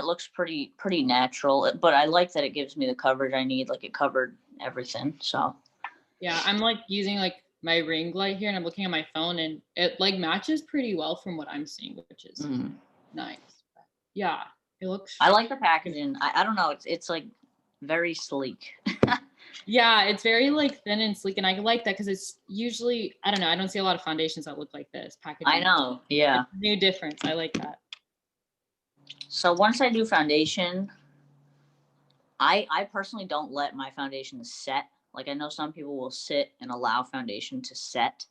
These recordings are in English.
looks pretty natural, but I like that it gives me the coverage I need. Like it covered everything. So yeah, I'm like using like my ring light here and I'm looking at my phone and it like matches pretty well from what I'm seeing, which is nice. But yeah, it looks. I like the packaging. I don't know. It's like very sleek. Yeah, it's very like thin and sleek, and I like that because it's usually, I don't know, I don't see a lot of foundations that look like this packaging. I know, yeah. It's a new difference. I like that. So once I do foundation, I personally don't let my foundation set. Like I know some people will sit and allow foundation to set.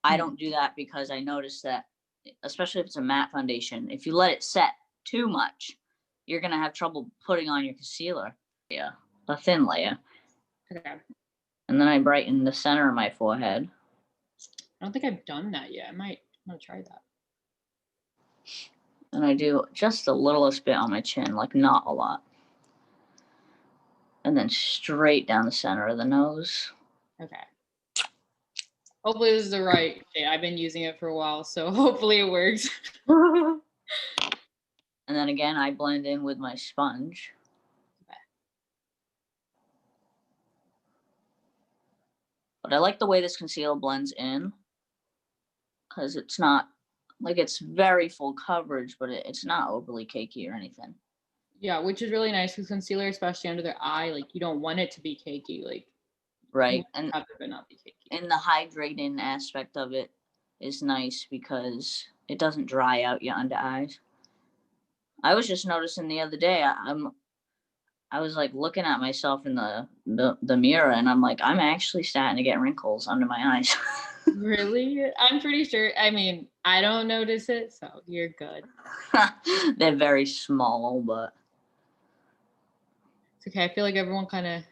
I don't do that because I noticed that, especially if it's a matte foundation, if you let it set too much, you're gonna have trouble putting on your concealer. Yeah, a thin layer. Okay. And then I brighten the center of my forehead. I don't think I've done that yet. I'm gonna try that. And I do just the littlest bit on my chin, like not a lot. And then straight down the center of the nose. Okay. Hopefully this is the right shade. I've been using it for a while, so hopefully it works. And then again, I blend in with my sponge. Okay. But I like the way this concealer blends in, because it's not, like it's very full coverage, but it's not overly cakey or anything. Yeah, which is really nice because concealer, especially under the eye, like you don't want it to be cakey, like right. And have it but not be cakey. And the hydrating aspect of it is nice because it doesn't dry out your under eyes. I was just noticing the other day, I was like looking at myself in the mirror, and I'm like, I'm actually starting to get wrinkles under my eyes. Really? I'm pretty sure. I mean, I don't notice it, so you're good. They're very small, but it's okay. I feel like everyone kind of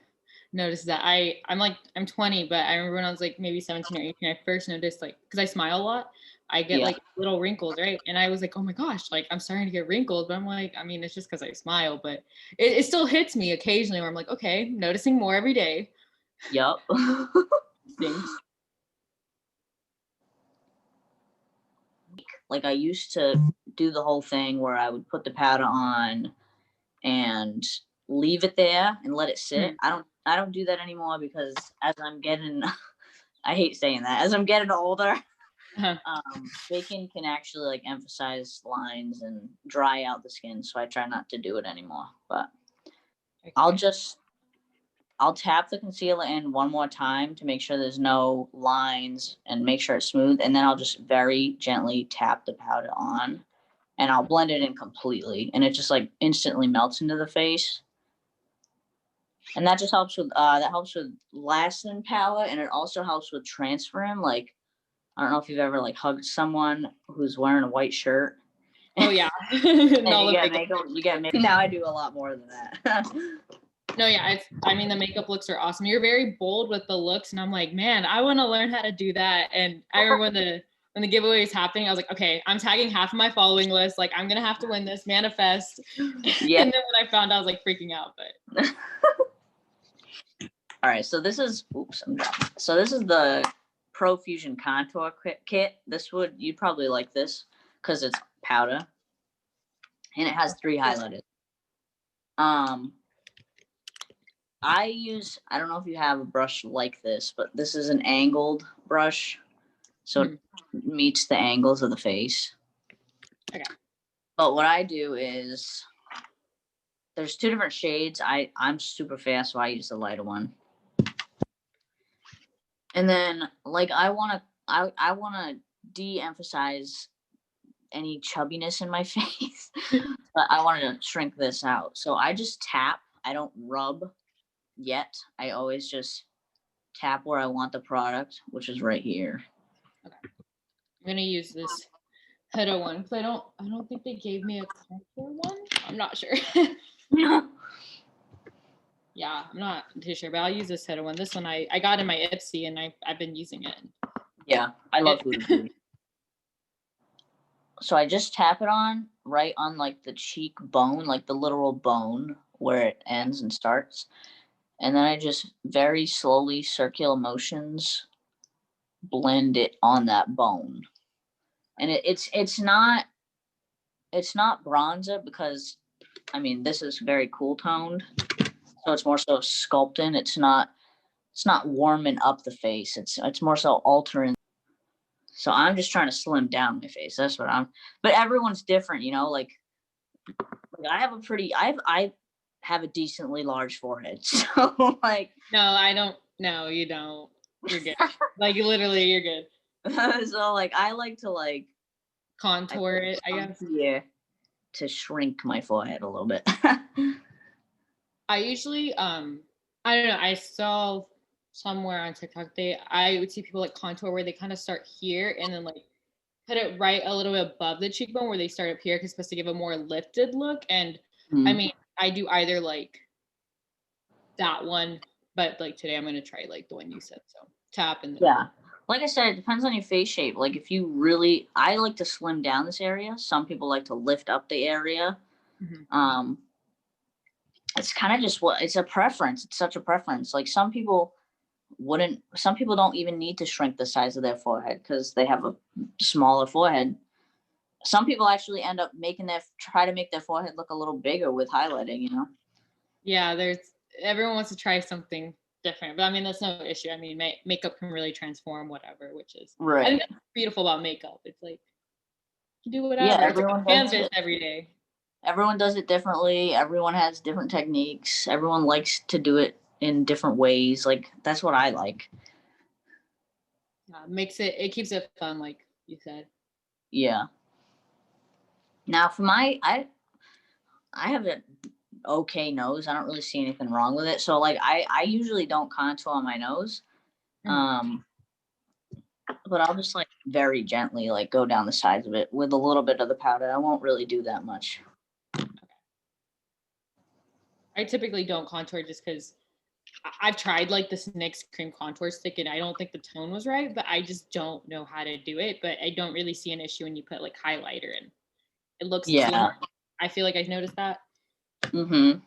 notices that. I'm 20, but I remember when I was like maybe 17 or 18, I first noticed, like, because I smile a lot, I get like little wrinkles, right? And I was like, oh my gosh, like I'm starting to get wrinkles. But I'm like, I mean, it's just because I smile, but it still hits me occasionally where I'm like, okay, noticing more every day. Yep. Like I used to do the whole thing where I would put the powder on and leave it there and let it sit. I don't do that anymore because as I'm getting, I hate saying that, as I'm getting older, baking can actually like emphasize lines and dry out the skin. So I try not to do it anymore, but I'll tap the concealer in one more time to make sure there's no lines and make sure it's smooth. And then I'll just very gently tap the powder on and I'll blend it in completely. And it just like instantly melts into the face. And that just helps with, lasting palette. And it also helps with transferring. Like, I don't know if you've ever like hugged someone who's wearing a white shirt. Oh yeah. And you get makeup. Now I do a lot more than that. No, yeah, I mean, the makeup looks are awesome. You're very bold with the looks, and I'm like, man, I want to learn how to do that. And I remember when the giveaway was happening, I was like, okay, I'm tagging half of my following list. Like, I'm gonna have to win this, manifest. Yeah. And then when I found out, I was like freaking out. But all right, so this is the Profusion contour kit. You'd probably like this because it's powder, and it has 3 highlighters. I don't know if you have a brush like this, but this is an angled brush, so it meets the angles of the face. Okay. But what I do is, there's 2 different shades. I'm super fast, so I use the lighter one. And then, like, I want to de-emphasize any chubbiness in my face, but I wanted to shrink this out. So I just tap. I don't rub yet. I always just tap where I want the product, which is right here. Okay. I'm gonna use this Huda one because I don't think they gave me a contour one. I'm not sure. Yeah, I'm not too sure, but I'll use this Huda one. This one I got in my Ipsy and I've been using it. Yeah, I love Huda Beauty. So I just tap it on right on like the cheek bone, like the literal bone where it ends and starts. And then I just very slowly, circular motions, blend it on that bone. And it's not bronzer because I mean, this is very cool toned, so it's more so sculpting. It's not warming up the face. It's more so altering. So I'm just trying to slim down my face. That's what I'm. But everyone's different, you know. Like I have I have a decently large forehead. So like. No, I don't. No, you don't. You're good. Like literally, you're good. So like I like to like Contour it, I guess. Yeah. To shrink my forehead a little bit. I usually I don't know, I saw somewhere on TikTok I would see people like contour where they kind of start here and then like put it right a little bit above the cheekbone where they start up here because it's supposed to give a more lifted look. And I mean, I do either like that one, but like today I'm gonna try like the one you said. So tap and then yeah. Like I said, it depends on your face shape. Like if you really, I like to slim down this area. Some people like to lift up the area. It's kind of just it's a preference. It's such a preference. Like some people don't even need to shrink the size of their forehead because they have a smaller forehead. Some people actually end up try to make their forehead look a little bigger with highlighting, you know? Yeah, everyone wants to try something different, but I mean that's no issue. I mean makeup can really transform whatever, which is right. I think that's beautiful about makeup. It's like you do whatever. Yeah, it's like a canvas every day. Everyone does it differently. Everyone has different techniques. Everyone likes to do it in different ways. Like that's what I like. It keeps it fun, like you said. Yeah. Now for I have an okay nose. I don't really see anything wrong with it. So like I usually don't contour on my nose. But I'll just like very gently like go down the sides of it with a little bit of the powder. I won't really do that much. I typically don't contour just because I've tried like this NYX cream contour stick and I don't think the tone was right, but I just don't know how to do it. But I don't really see an issue when you put like highlighter in. It looks clean. I feel like I've noticed that. I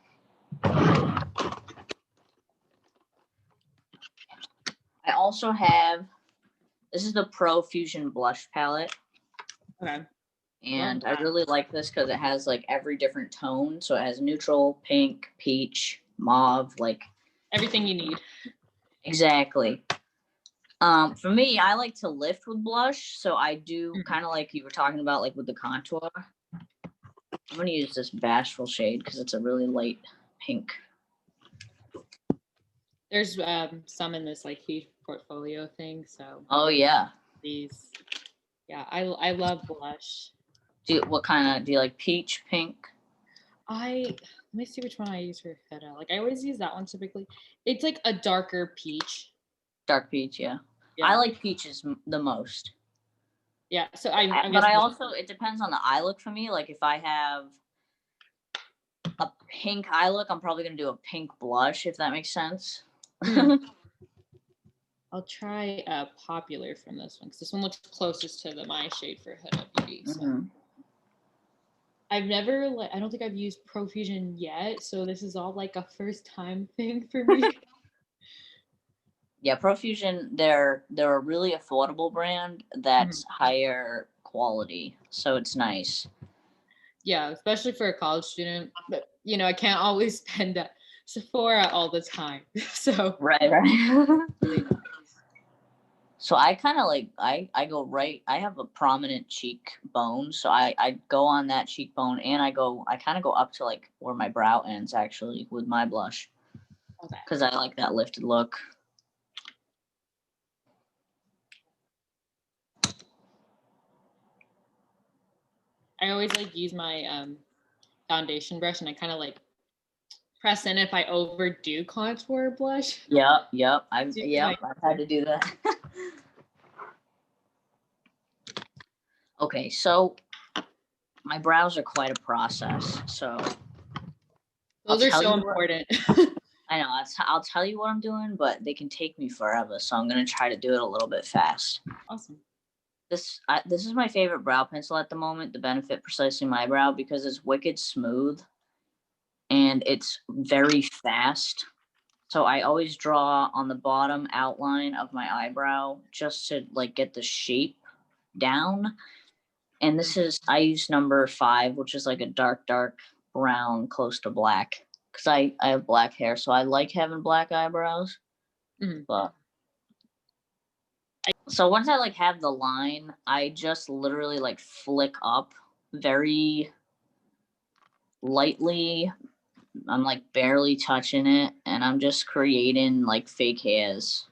also have, this is the Profusion blush palette. Okay. And I really like this because it has like every different tone. So it has neutral, pink, peach, mauve, like everything you need. Exactly. For me, I like to lift with blush. So I do kind of like you were talking about, like with the contour. I'm going to use this Bashful shade because it's a really light pink. There's some in this like huge portfolio thing. So. Oh yeah. These. Yeah, I love blush. What kind do you like? Peach, pink? Let me see which one I use for Feta. Like I always use that one typically. It's like a darker peach. Dark peach, yeah. I like peaches the most. Yeah, so but I also, it depends on the eye look for me. Like if I have a pink eye look, I'm probably gonna do a pink blush, if that makes sense. I'll try Popular from this one because this one looks closest to my shade for Huda Beauty. So. I've never I don't think I've used Profusion yet, so this is all like a first time thing for me. Yeah, Profusion, they're a really affordable brand that's higher quality, so it's nice. Yeah, especially for a college student, but you know, I can't always spend at Sephora all the time. So right. Really nice. So I kind of like I go right. I have a prominent cheekbone, so I go on that cheekbone, and I kind of go up to like where my brow ends actually with my blush, because I like that lifted look. I always like use my foundation brush, and I kind of like press in if I overdo contour blush. Yep. I've had to do that. Okay, so my brows are quite a process. So those are so important. I know. I'll tell you what I'm doing, but they can take me forever. So I'm gonna try to do it a little bit fast. Awesome. This is my favorite brow pencil at the moment, the Benefit Precisely My Brow, because it's wicked smooth and it's very fast. So I always draw on the bottom outline of my eyebrow just to like get the shape down. And I use number 5, which is like a dark brown close to black because I have black hair, so I like having black eyebrows. Mhm. But so once I like have the line, I just literally like flick up very lightly. I'm like barely touching it, and I'm just creating like fake hairs,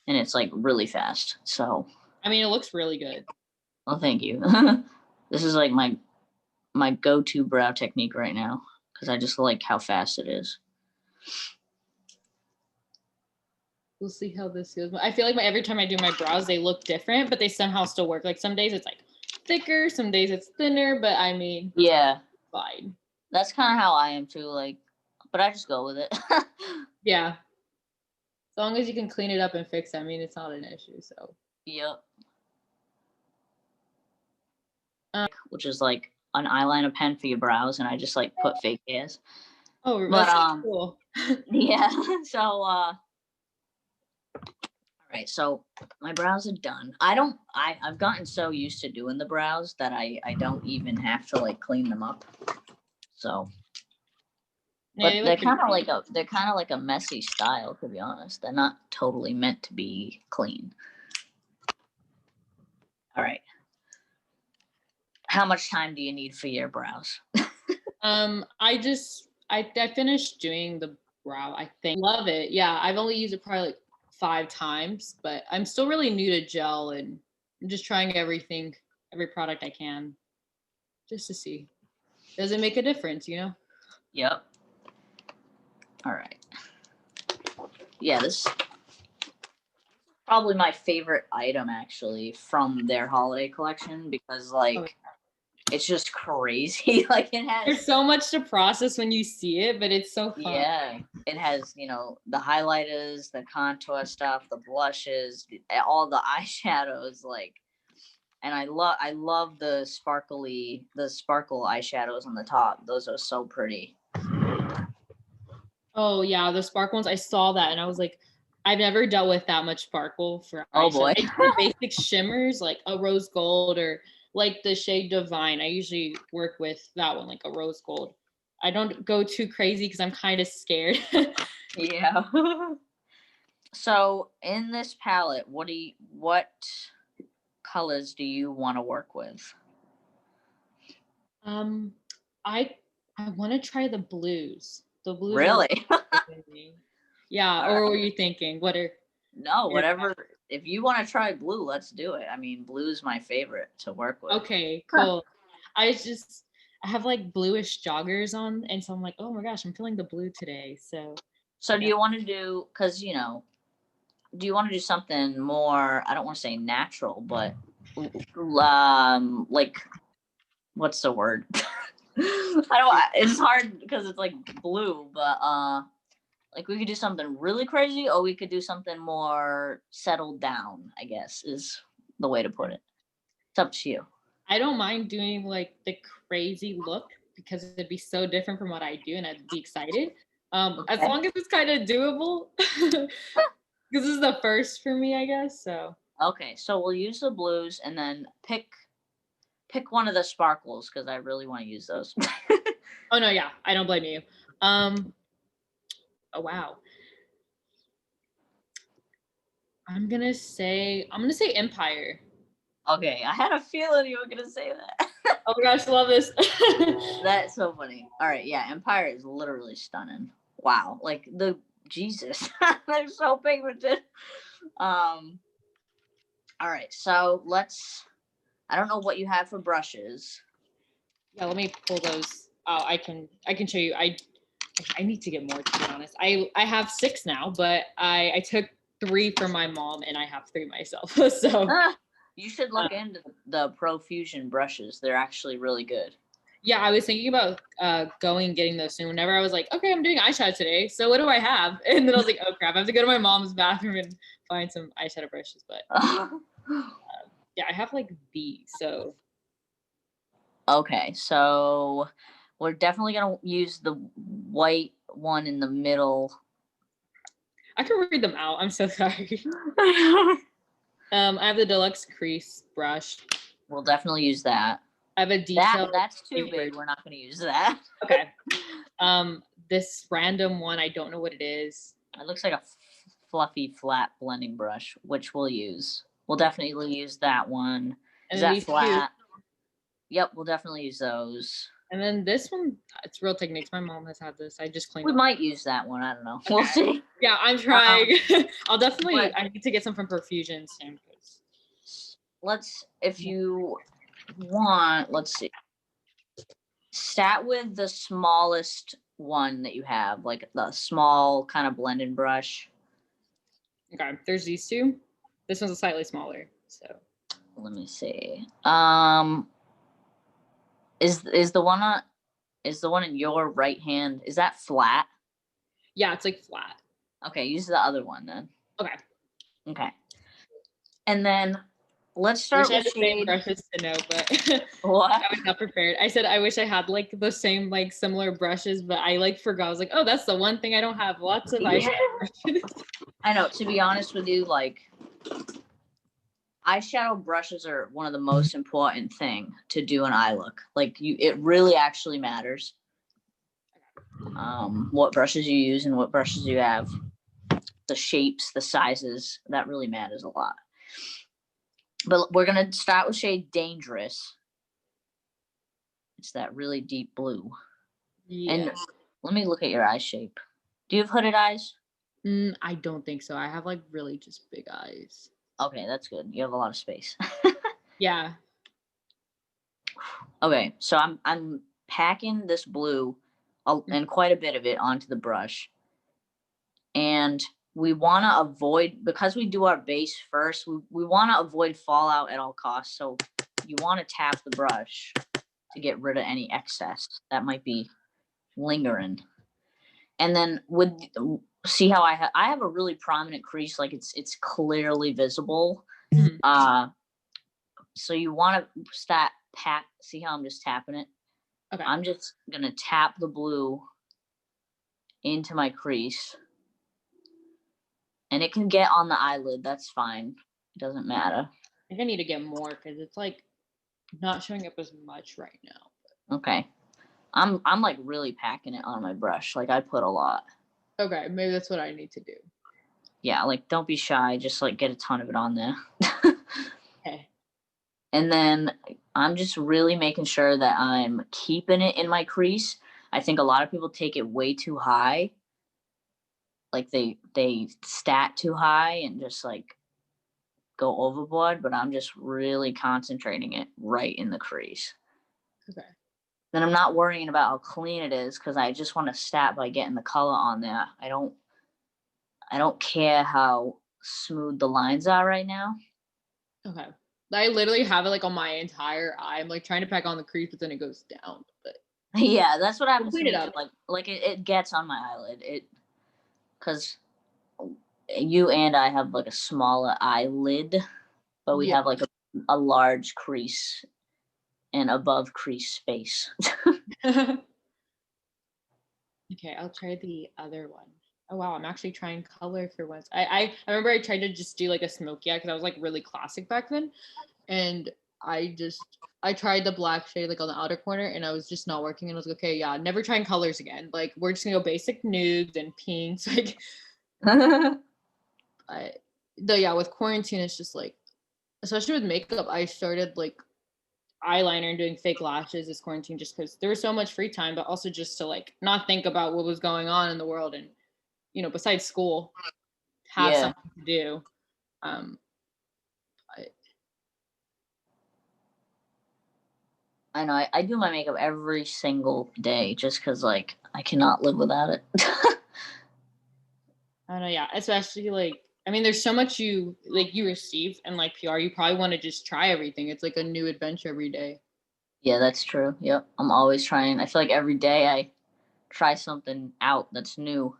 and it's like really fast. So, I mean, it looks really good. well, thank you. This is like my go-to brow technique right now because I just like how fast it is. We'll see how this goes. I feel like every time I do my brows, they look different, but they somehow still work. Like some days it's like thicker, some days it's thinner, but I mean, Yeah, fine. that's kind of how I am too. Like, but I just go with it. Yeah. As long as you can clean it up and fix it, I mean, it's not an issue. So, Yep. Which is like an eyeliner pen for your brows, and I just like put fake hairs. oh, But that's cool. yeah. So all right. So my brows are done. I've gotten so used to doing the brows that I don't even have to like clean them up. So, Yeah, but they they're look pretty kind of like a messy style, to be honest. They're not totally meant to be clean. All right. How much time do you need for your brows? I finished doing the brow, I think. Love it. Yeah, I've only used it probably like 5 times, but I'm still really new to gel and I'm just trying everything, every product I can just to see. Does it make a difference, you know? Yep. All right. Yeah, this is probably my favorite item actually from their holiday collection because like it's just crazy. Like it There's has so much to process when you see it, but it's so fun. yeah, it has, the highlighters, the contour stuff, the blushes, all the eyeshadows like and I love the sparkle eyeshadows on the top. Those are so pretty. Oh yeah, the sparkle ones. I saw that and I was like, I've never dealt with that much sparkle for Oh eyeshadow. boy. I do the basic shimmers like a rose gold or like the shade Divine. I usually work with that one, like a rose gold. I don't go too crazy because I'm kind of scared. Yeah. So in this palette, what colors do you want to work with? um, I I want to try the blues. The blues are Really? really yeah. All Or what right. were you thinking? What are No, your whatever. If you want to try blue, let's do it. I mean, blue's my favorite to work with. okay, cool. I have like bluish joggers on, and so I'm like, oh my gosh, I'm feeling the blue today. So So do yeah. you want to do, because, do you want to do something more, I don't want to say natural, but like, what's the word? It's hard because it's like blue, but like we could do something really crazy or we could do something more settled down, I guess is the way to put it. It's up to you. I don't mind doing like the crazy look because it'd be so different from what I do, and I'd be excited. As Okay. long as it's kind of doable, because this is the first for me, I guess. So Okay, so we'll use the blues and then pick one of the sparkles because I really want to use those. oh no, yeah, I don't blame you. Um, oh wow, I'm gonna say Empire. Okay, I had a feeling you were gonna say that. Oh my gosh, I love this. That's so funny. All right, yeah, Empire is literally stunning. Wow, like the Jesus, they're so pigmented. Um, all right, so let's. I don't know what you have for brushes. Yeah, let me pull those. Oh, I can show you. I need to get more, to be honest. I have 6 now, but I took 3 from my mom and I have 3 myself. So You should look into the Profusion brushes. They're actually really good. yeah, I was thinking about going and getting those soon. Whenever I was like, okay, I'm doing eyeshadow today, so what do I have? And then I was like, oh crap, I have to go to my mom's bathroom and find some eyeshadow brushes. But yeah, I have like these. So Okay, so we're definitely gonna use the white one in the middle. I can read them out. I'm so sorry. I have the deluxe crease brush. We'll definitely use that. I have a detail. That's too big. We're not going to use that. Okay. This random one, I don't know what it is. It looks like a fluffy, flat blending brush, which we'll use. We'll definitely use that one. Is that flat? Yep, we'll definitely use those. And then this one, it's Real Techniques. My mom has had this. I just cleaned We up. might use that one. I don't know. Okay. We'll see. Yeah, I'm trying. I'll definitely, I need to get some from Profusion soon. If you want, let's see. Start with the smallest one that you have, like the small kind of blending brush. Okay, there's these two. This one's slightly smaller, so. Let me see. Is the one in your right hand, is that flat? Yeah, it's like flat. Okay, use the other one then. Okay. And then let's start with the same brushes to know, but what? I was not prepared. I said I wish I had like the same like similar brushes, but I like forgot. I was like, oh, that's the one thing I don't have. Lots of eyeshadow brushes. I know. To be honest with you, like eyeshadow brushes are one of the most important thing to do an eye look. Like it really actually matters. What brushes you use and what brushes you have, the shapes, the sizes, that really matters a lot. But we're gonna start with shade Dangerous. It's that really deep blue. Yeah. And let me look at your eye shape. Do you have hooded eyes? I don't think so. I have like really just big eyes. Okay, that's good. You have a lot of space. Yeah. Okay, so I'm packing this blue and quite a bit of it onto the brush. And we want to avoid, because we do our base first, we want to avoid fallout at all costs. So you want to tap the brush to get rid of any excess that might be lingering. And then see how I have a really prominent crease, like it's clearly visible. Mm-hmm. So you want to see how I'm just tapping it? Okay. I'm just going to tap the blue into my crease. And it can get on the eyelid. That's fine. It doesn't matter. I think I need to get more because it's like not showing up as much right now. Okay. I'm like really packing it on my brush. Like I put a lot. Okay. Maybe that's what I need to do. Yeah. Like don't be shy. Just like get a ton of it on there. Okay. And then I'm just really making sure that I'm keeping it in my crease. I think a lot of people take it way too high. Like they stat too high and just like go overboard, but I'm just really concentrating it right in the crease. Okay. Then I'm not worrying about how clean it is because I just want to stat by getting the color on there. I don't care how smooth the lines are right now. Okay. I literally have it like on my entire eye. I'm like trying to pack on the crease, but then it goes down. But yeah, that's what happens to me. Like it gets on my eyelid. Because you and I have like a smaller eyelid, but we have like a large crease and above crease space. Okay, I'll try the other one. Oh wow, I'm actually trying color for once. I remember I tried to just do like a smoky eye because I was like really classic back then, and I tried the black shade like on the outer corner and I was just not working, and I was like, okay, yeah, never trying colors again. Like we're just gonna go basic nudes and pinks. Like with quarantine, it's just like, especially with makeup, I started like eyeliner and doing fake lashes this quarantine just because there was so much free time, but also just to like not think about what was going on in the world and besides school, have something to do. I know I do my makeup every single day just because like I cannot live without it. I know, yeah, especially like I mean, there's so much you receive and like PR. You probably want to just try everything. It's like a new adventure every day. Yeah, that's true. Yep, I'm always trying. I feel like every day I try something out that's new.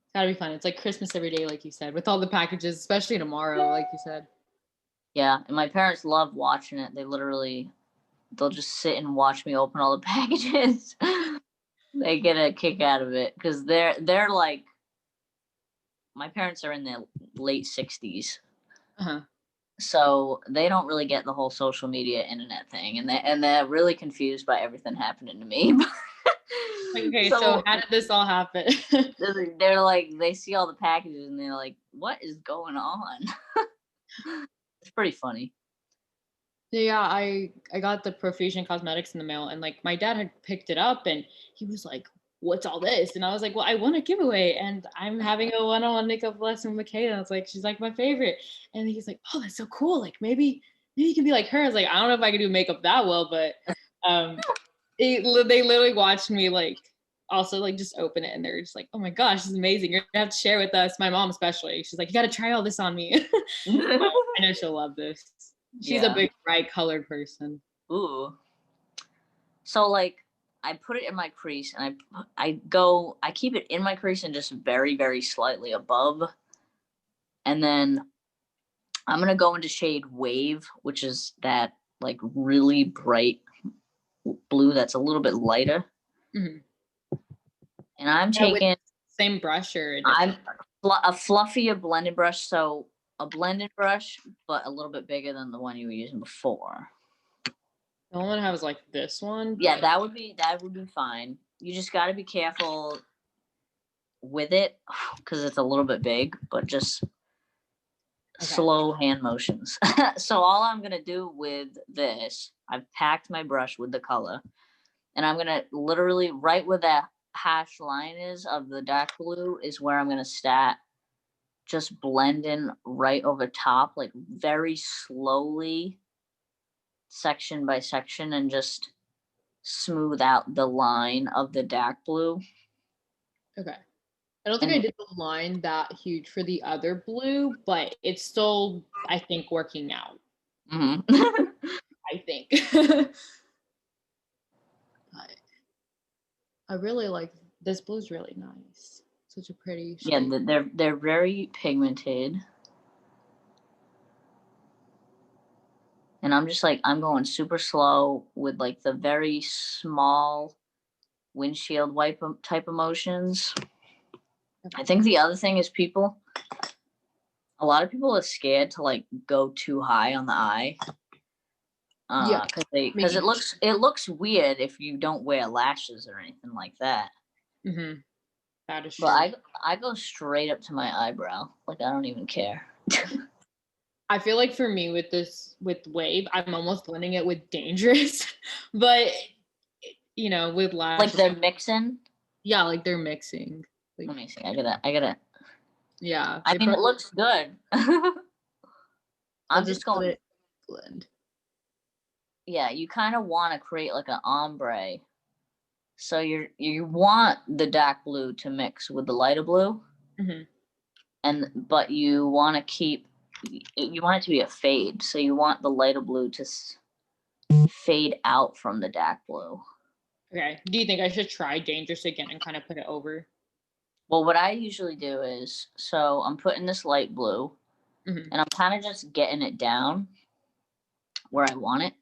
It's gotta be fun. It's like Christmas every day, like you said, with all the packages, especially tomorrow, like you said. Yeah, and my parents love watching it. They'll just sit and watch me open all the packages. They get a kick out of it because they're like, my parents are in their late 60s. Uh-huh. So they don't really get the whole social media internet thing, and they're really confused by everything happening to me. Okay, so how did this all happen? They're like, they see all the packages and they're like, what is going on? It's pretty funny. Yeah, I got the Profusion cosmetics in the mail, and like my dad had picked it up and he was like, "What's all this?" And I was like, "Well, I won a giveaway and I'm having a one-on-one makeup lesson with Mikayla." I was like, "She's like my favorite." And he's like, "Oh, that's so cool. Like maybe you can be like her." I was like, "I don't know if I can do makeup that well, but they literally watched me like also like just open it and they're just like, "Oh my gosh, this is amazing. You're gonna have to share with us." My mom especially. She's like, "You got to try all this on me." I know she'll love this. She's a Yeah. big bright colored person. Ooh. So like I put it in my crease and I keep it in my crease and just very, very slightly above. And then I'm gonna go into shade Wave, which is that like really bright blue that's a little bit lighter. Mhm. And I'm Yeah, with taking same brush or a different? a fluffier blending brush, so a blended brush, but a little bit bigger than the one you were using before. The only one I have is like this one. Yeah, but- that would be fine. You just got to be careful with it because it's a little bit big, but just slow hand motions. So all I'm gonna do with this, I've packed my brush with the color, and I'm gonna literally right where that hash line is of the dark blue is where I'm gonna start just blending right over top, like very slowly, section by section, and just smooth out the line of the dark blue. Okay. I don't think I did the line that huge for the other blue, but it's still, I think, working out. Mm-hmm. I think. But I really like this blue's really nice. Such a pretty shade. Yeah, they're very pigmented. And I'm just like, I'm going super slow with like the very small windshield wipe type of motions. I think the other thing is a lot of people are scared to like go too high on the eye. Yeah, because it looks weird if you don't wear lashes or anything like that. Mm-hmm. That is true. But I go straight up to my eyebrow. Like I don't even care. I feel like for me with Wave, I'm almost blending it with Dangerous, but with lashes, Like they're mixing. yeah, like they're mixing. Like, Let me see. I gotta. yeah. I mean, it looks good. I'm just going. Blend. Yeah, you kind of want to create like an ombre. So you want the dark blue to mix with the lighter blue, but you want to keep you want it to be a fade. So you want the lighter blue to fade out from the dark blue. Okay. Do you think I should try Dangerous again and kind of put it over? Well, what I usually do is, so I'm putting this light blue, and I'm kind of just getting it down where I want it.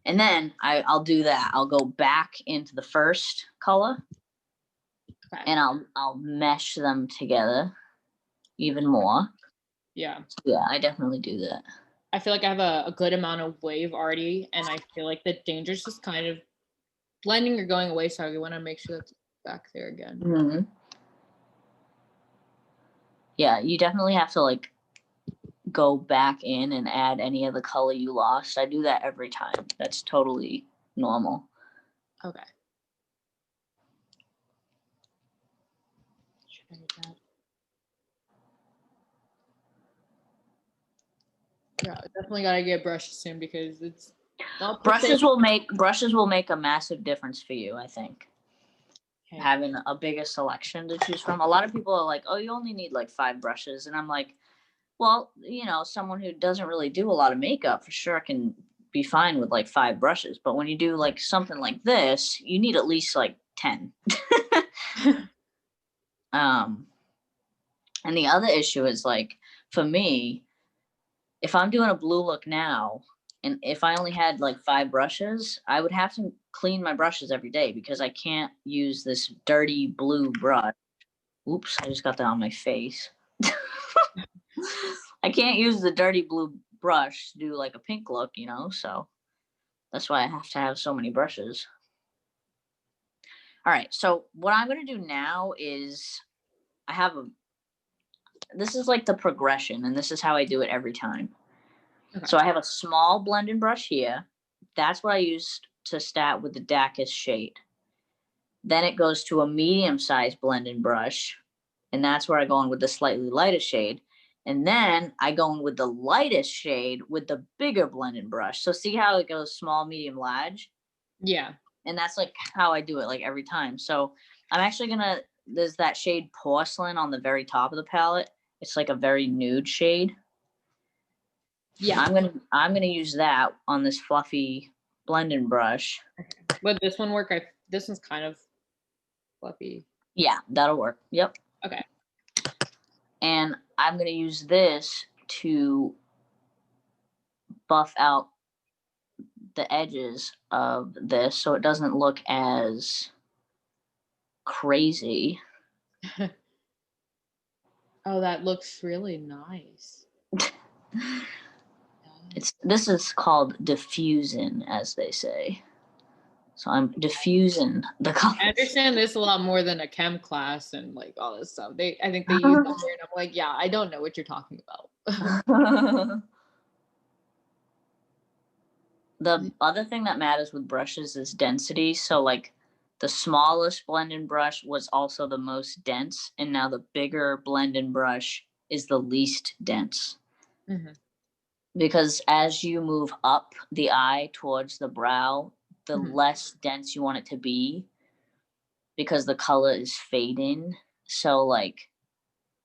And then I'll do that. I'll go back into the first color, and I'll mesh them together even more. Yeah. So yeah, I definitely do that. I feel like I have a good amount of Wave already, and I feel like the Dangerous is kind of blending or going away, so I want to make sure that's back there again. Mm-hmm. Yeah, you definitely have to like go back in and add any of the color you lost. I do that every time. That's totally normal. Okay. Try that. Yeah, definitely gotta get brushes soon because it's not brushes will make a massive difference for you, I think. Okay. Having a bigger selection to choose from. A lot of people are like, oh, you only need like 5 brushes. And I'm like, well, someone who doesn't really do a lot of makeup for sure can be fine with like 5 brushes. But when you do like something like this, you need at least like 10. And the other issue is like, for me, if I'm doing a blue look now, and if I only had like 5 brushes, I would have to clean my brushes every day because I can't use this dirty blue brush. Oops, I just got that on my face. I can't use the dirty blue brush to do like a pink look, so that's why I have to have so many brushes. All right, so what I'm going to do now is I have a this is like the progression, and this is how I do it every time. Okay. So I have a small blending brush here. That's what I use to start with the darkest shade. Then it goes to a medium-sized blending brush, and that's where I go in with the slightly lighter shade. And then I go in with the lightest shade with the bigger blending brush. So see how it goes small, medium, large? Yeah. And that's like how I do it like every time. So I'm actually there's that shade porcelain on the very top of the palette. It's like a very nude shade. Yeah. I'm gonna use that on this fluffy blending brush. Would this one work? This one's kind of fluffy. Yeah, that'll work. Yep. Okay. And I'm gonna use this to buff out the edges of this so it doesn't look as crazy. Oh, that looks really nice. This is called diffusing, as they say. So I'm diffusing the colors. I understand this a lot more than a chem class and like all this stuff. I think they use that word, and I'm like, yeah, I don't know what you're talking about. The other thing that matters with brushes is density. So like the smallest blending brush was also the most dense, and now the bigger blending brush is the least dense. Mm-hmm. Because as you move up the eye towards the brow, the less dense you want it to be, because the color is fading. So like,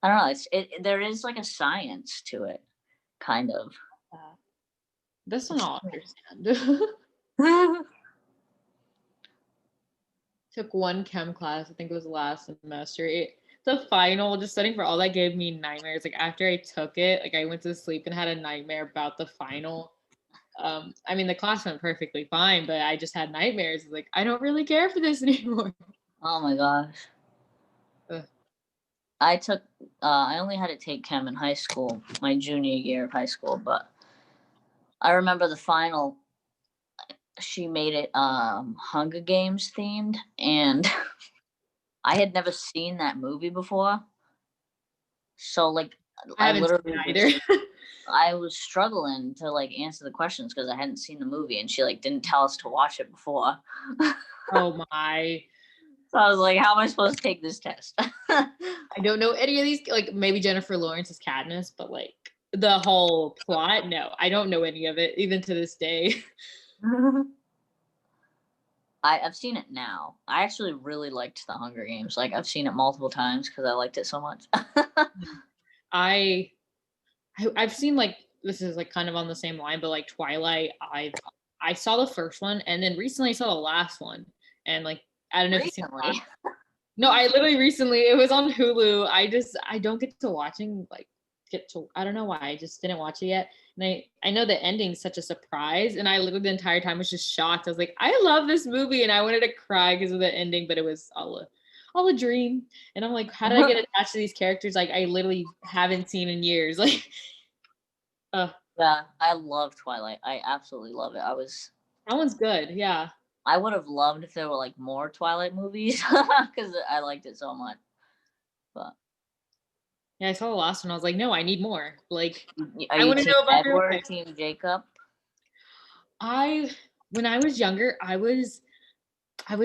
I don't know, there is like a science to it, kind of. This one I'll understand. Took one chem class, I think it was last semester. The final, just studying for all that gave me nightmares. Like after I took it, like I went to sleep and had a nightmare about the final. I mean, the class went perfectly fine, but I just had nightmares. Like I don't really care for this anymore. Oh my gosh. I only had to take chem in high school, my junior year of high school, but I remember the final, she made it Hunger Games themed, and I had never seen that movie before. So like I literally either. I was struggling to like answer the questions because I hadn't seen the movie, and she like didn't tell us to watch it before. Oh my. So I was like, how am I supposed to take this test? I don't know any of these, like maybe Jennifer Lawrence's Katniss, but like the whole plot, no, I don't know any of it, even to this day. I've seen it now. I actually really liked the Hunger Games. Like I've seen it multiple times because I liked it so much. I've seen like, this is like kind of on the same line, but like Twilight, I saw the first one, and then recently I saw the last one, and like I don't know if you've seen the last. No, I literally recently, it was on Hulu. I don't get to watching I don't know why, I just didn't watch it yet. And I know the ending's such a surprise, and I literally the entire time was just shocked. I was like, I love this movie, and I wanted to cry because of the ending, but it was all a dream. And I'm like, how did I get attached to these characters like I literally haven't seen in years? Like yeah, I love Twilight. I absolutely love it. That one's good, yeah. I would have loved if there were like more Twilight movies because I liked it so much. But yeah, I saw the last one. I was like, no, I need more. Like, I want to know about Edward, Team Jacob. When I was younger, I was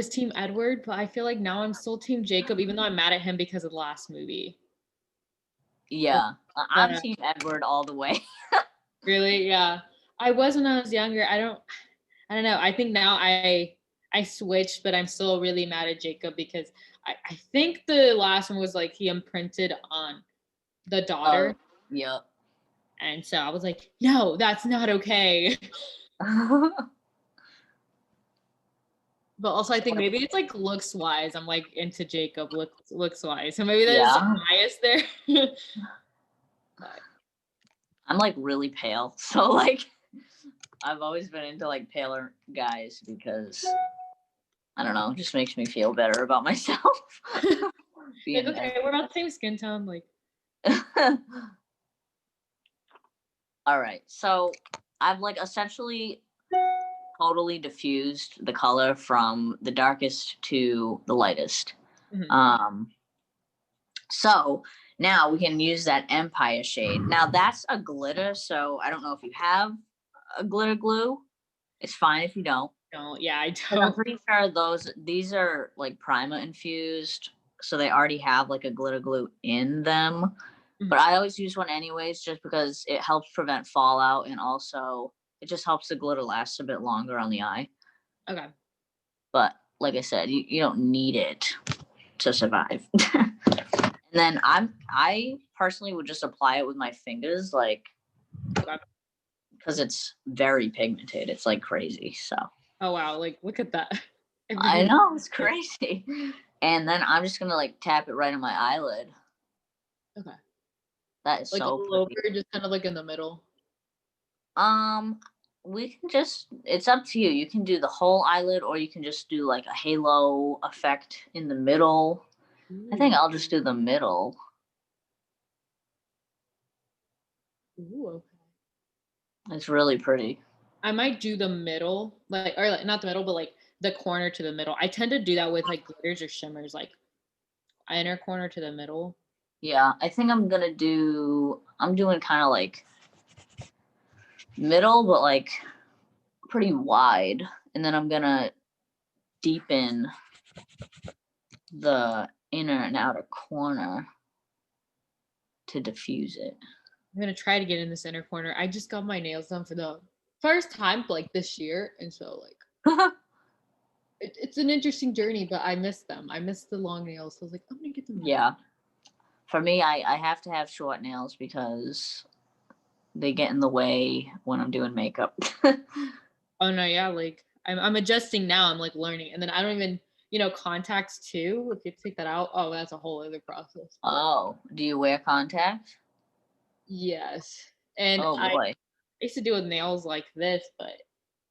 Team Edward, but I feel like now I'm still Team Jacob, even though I'm mad at him because of the last movie. Yeah, I'm Team Edward all the way. Really? Yeah. I was when I was younger. I don't know. I think now I switched, but I'm still really mad at Jacob because I think the last one was like he imprinted on the daughter. Yep. And so I was like, no, that's not okay. But also I think maybe it's like looks wise. I'm like into Jacob looks wise. So maybe there's some bias there. I'm like really pale. So like I've always been into like paler guys because I don't know, it just makes me feel better about myself. Like, okay, we're about the same skin tone, like All right. So I've like essentially totally diffused the color from the darkest to the lightest. Mhm. So now we can use that Empire shade. Now that's a glitter, so I don't know if you have a glitter glue. It's fine if you don't. No, yeah, I 'Cause I'm don't. pretty sure these are like Prima infused, so they already have like a glitter glue in them. But Mhm. I always use one anyways, just because it helps prevent fallout and also it just helps the glitter last a bit longer on the eye. Okay. But like I said, you don't need it to survive. And then I personally would just apply it with my fingers, like Okay. because it's very pigmented. It's like crazy. So Oh wow, like look at that. I Everything. know it's crazy. And then I'm just gonna like tap it right on my eyelid. Okay. That is Like so all over, pretty. just kind of like in the middle. Um, we can just it's up to you. You can do the whole eyelid or you can just do like a halo effect in the middle. I think Ooh. I'll just do the middle. Ooh, okay. It's really pretty. I might do the middle, like or like not the middle, but like the corner to the middle. I tend to do that with like glitters or shimmers, like inner corner to the middle. Yeah, I think I'm doing kind of like middle, but like pretty wide. And then I'm gonna deepen the inner and outer corner to diffuse it. I'm gonna try to get in this inner corner. I just got my nails done for the first time like this year, and so like it's an interesting journey, but I miss them. I miss the long nails. So I was like, I'm gonna get them done. Yeah. For me, I have to have short nails because they get in the way when I'm doing makeup. Oh no, yeah, like I'm adjusting now. I'm like learning, and then I don't even contacts too. If you take that out, oh, that's a whole other process. But Oh, do you wear contacts? yes, and Oh I boy. used to do with nails like this, but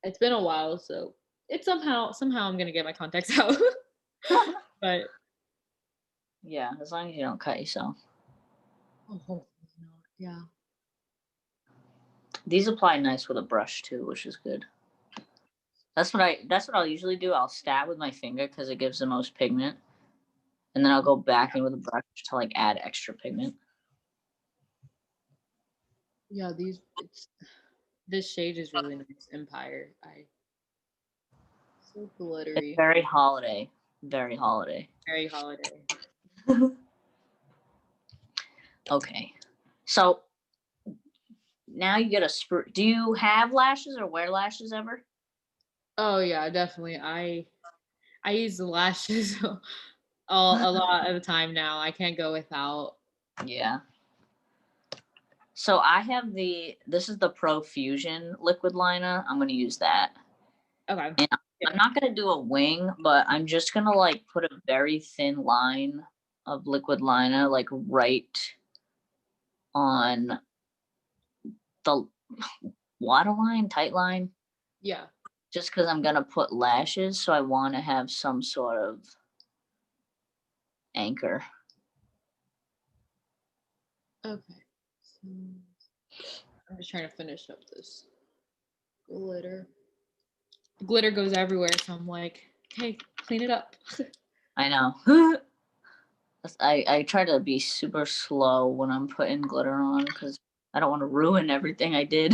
it's been a while, so it's somehow I'm gonna get my contacts out. But Yeah, as long as you don't cut yourself. oh, hopefully not. Yeah. These apply nice with a brush too, which is good. That's what I'll usually do. I'll stab with my finger because it gives the most pigment. And then I'll go back in with a brush to like add extra pigment. Yeah, this shade is really nice. Empire. I so It's glittery. very holiday. Very holiday. Very holiday. Okay. So now you get a do you have lashes or wear lashes ever? Oh yeah, definitely. I use the lashes a lot of the time now. I can't go without. Yeah. So I have this is the Profusion liquid liner. I'm going to use that. Okay. And Yeah. I'm not going to do a wing, but I'm just going to like put a very thin line of liquid liner like right on the waterline, tight line, Yeah. just because I'm going to put lashes. So I want to have some sort of anchor. Okay. So I'm just trying to finish up this glitter. Glitter goes everywhere, so I'm like, okay, clean it up. I know. I try to be super slow when I'm putting glitter on because I don't want to ruin everything I did.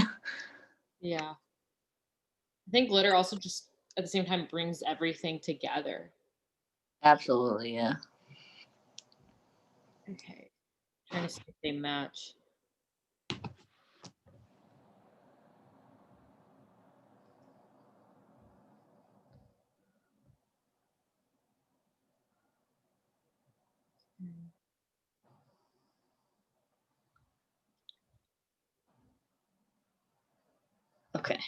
Yeah. I think glitter also just at the same time brings everything together. Absolutely, yeah. Okay. Trying to see if they match. Hmm. Okay.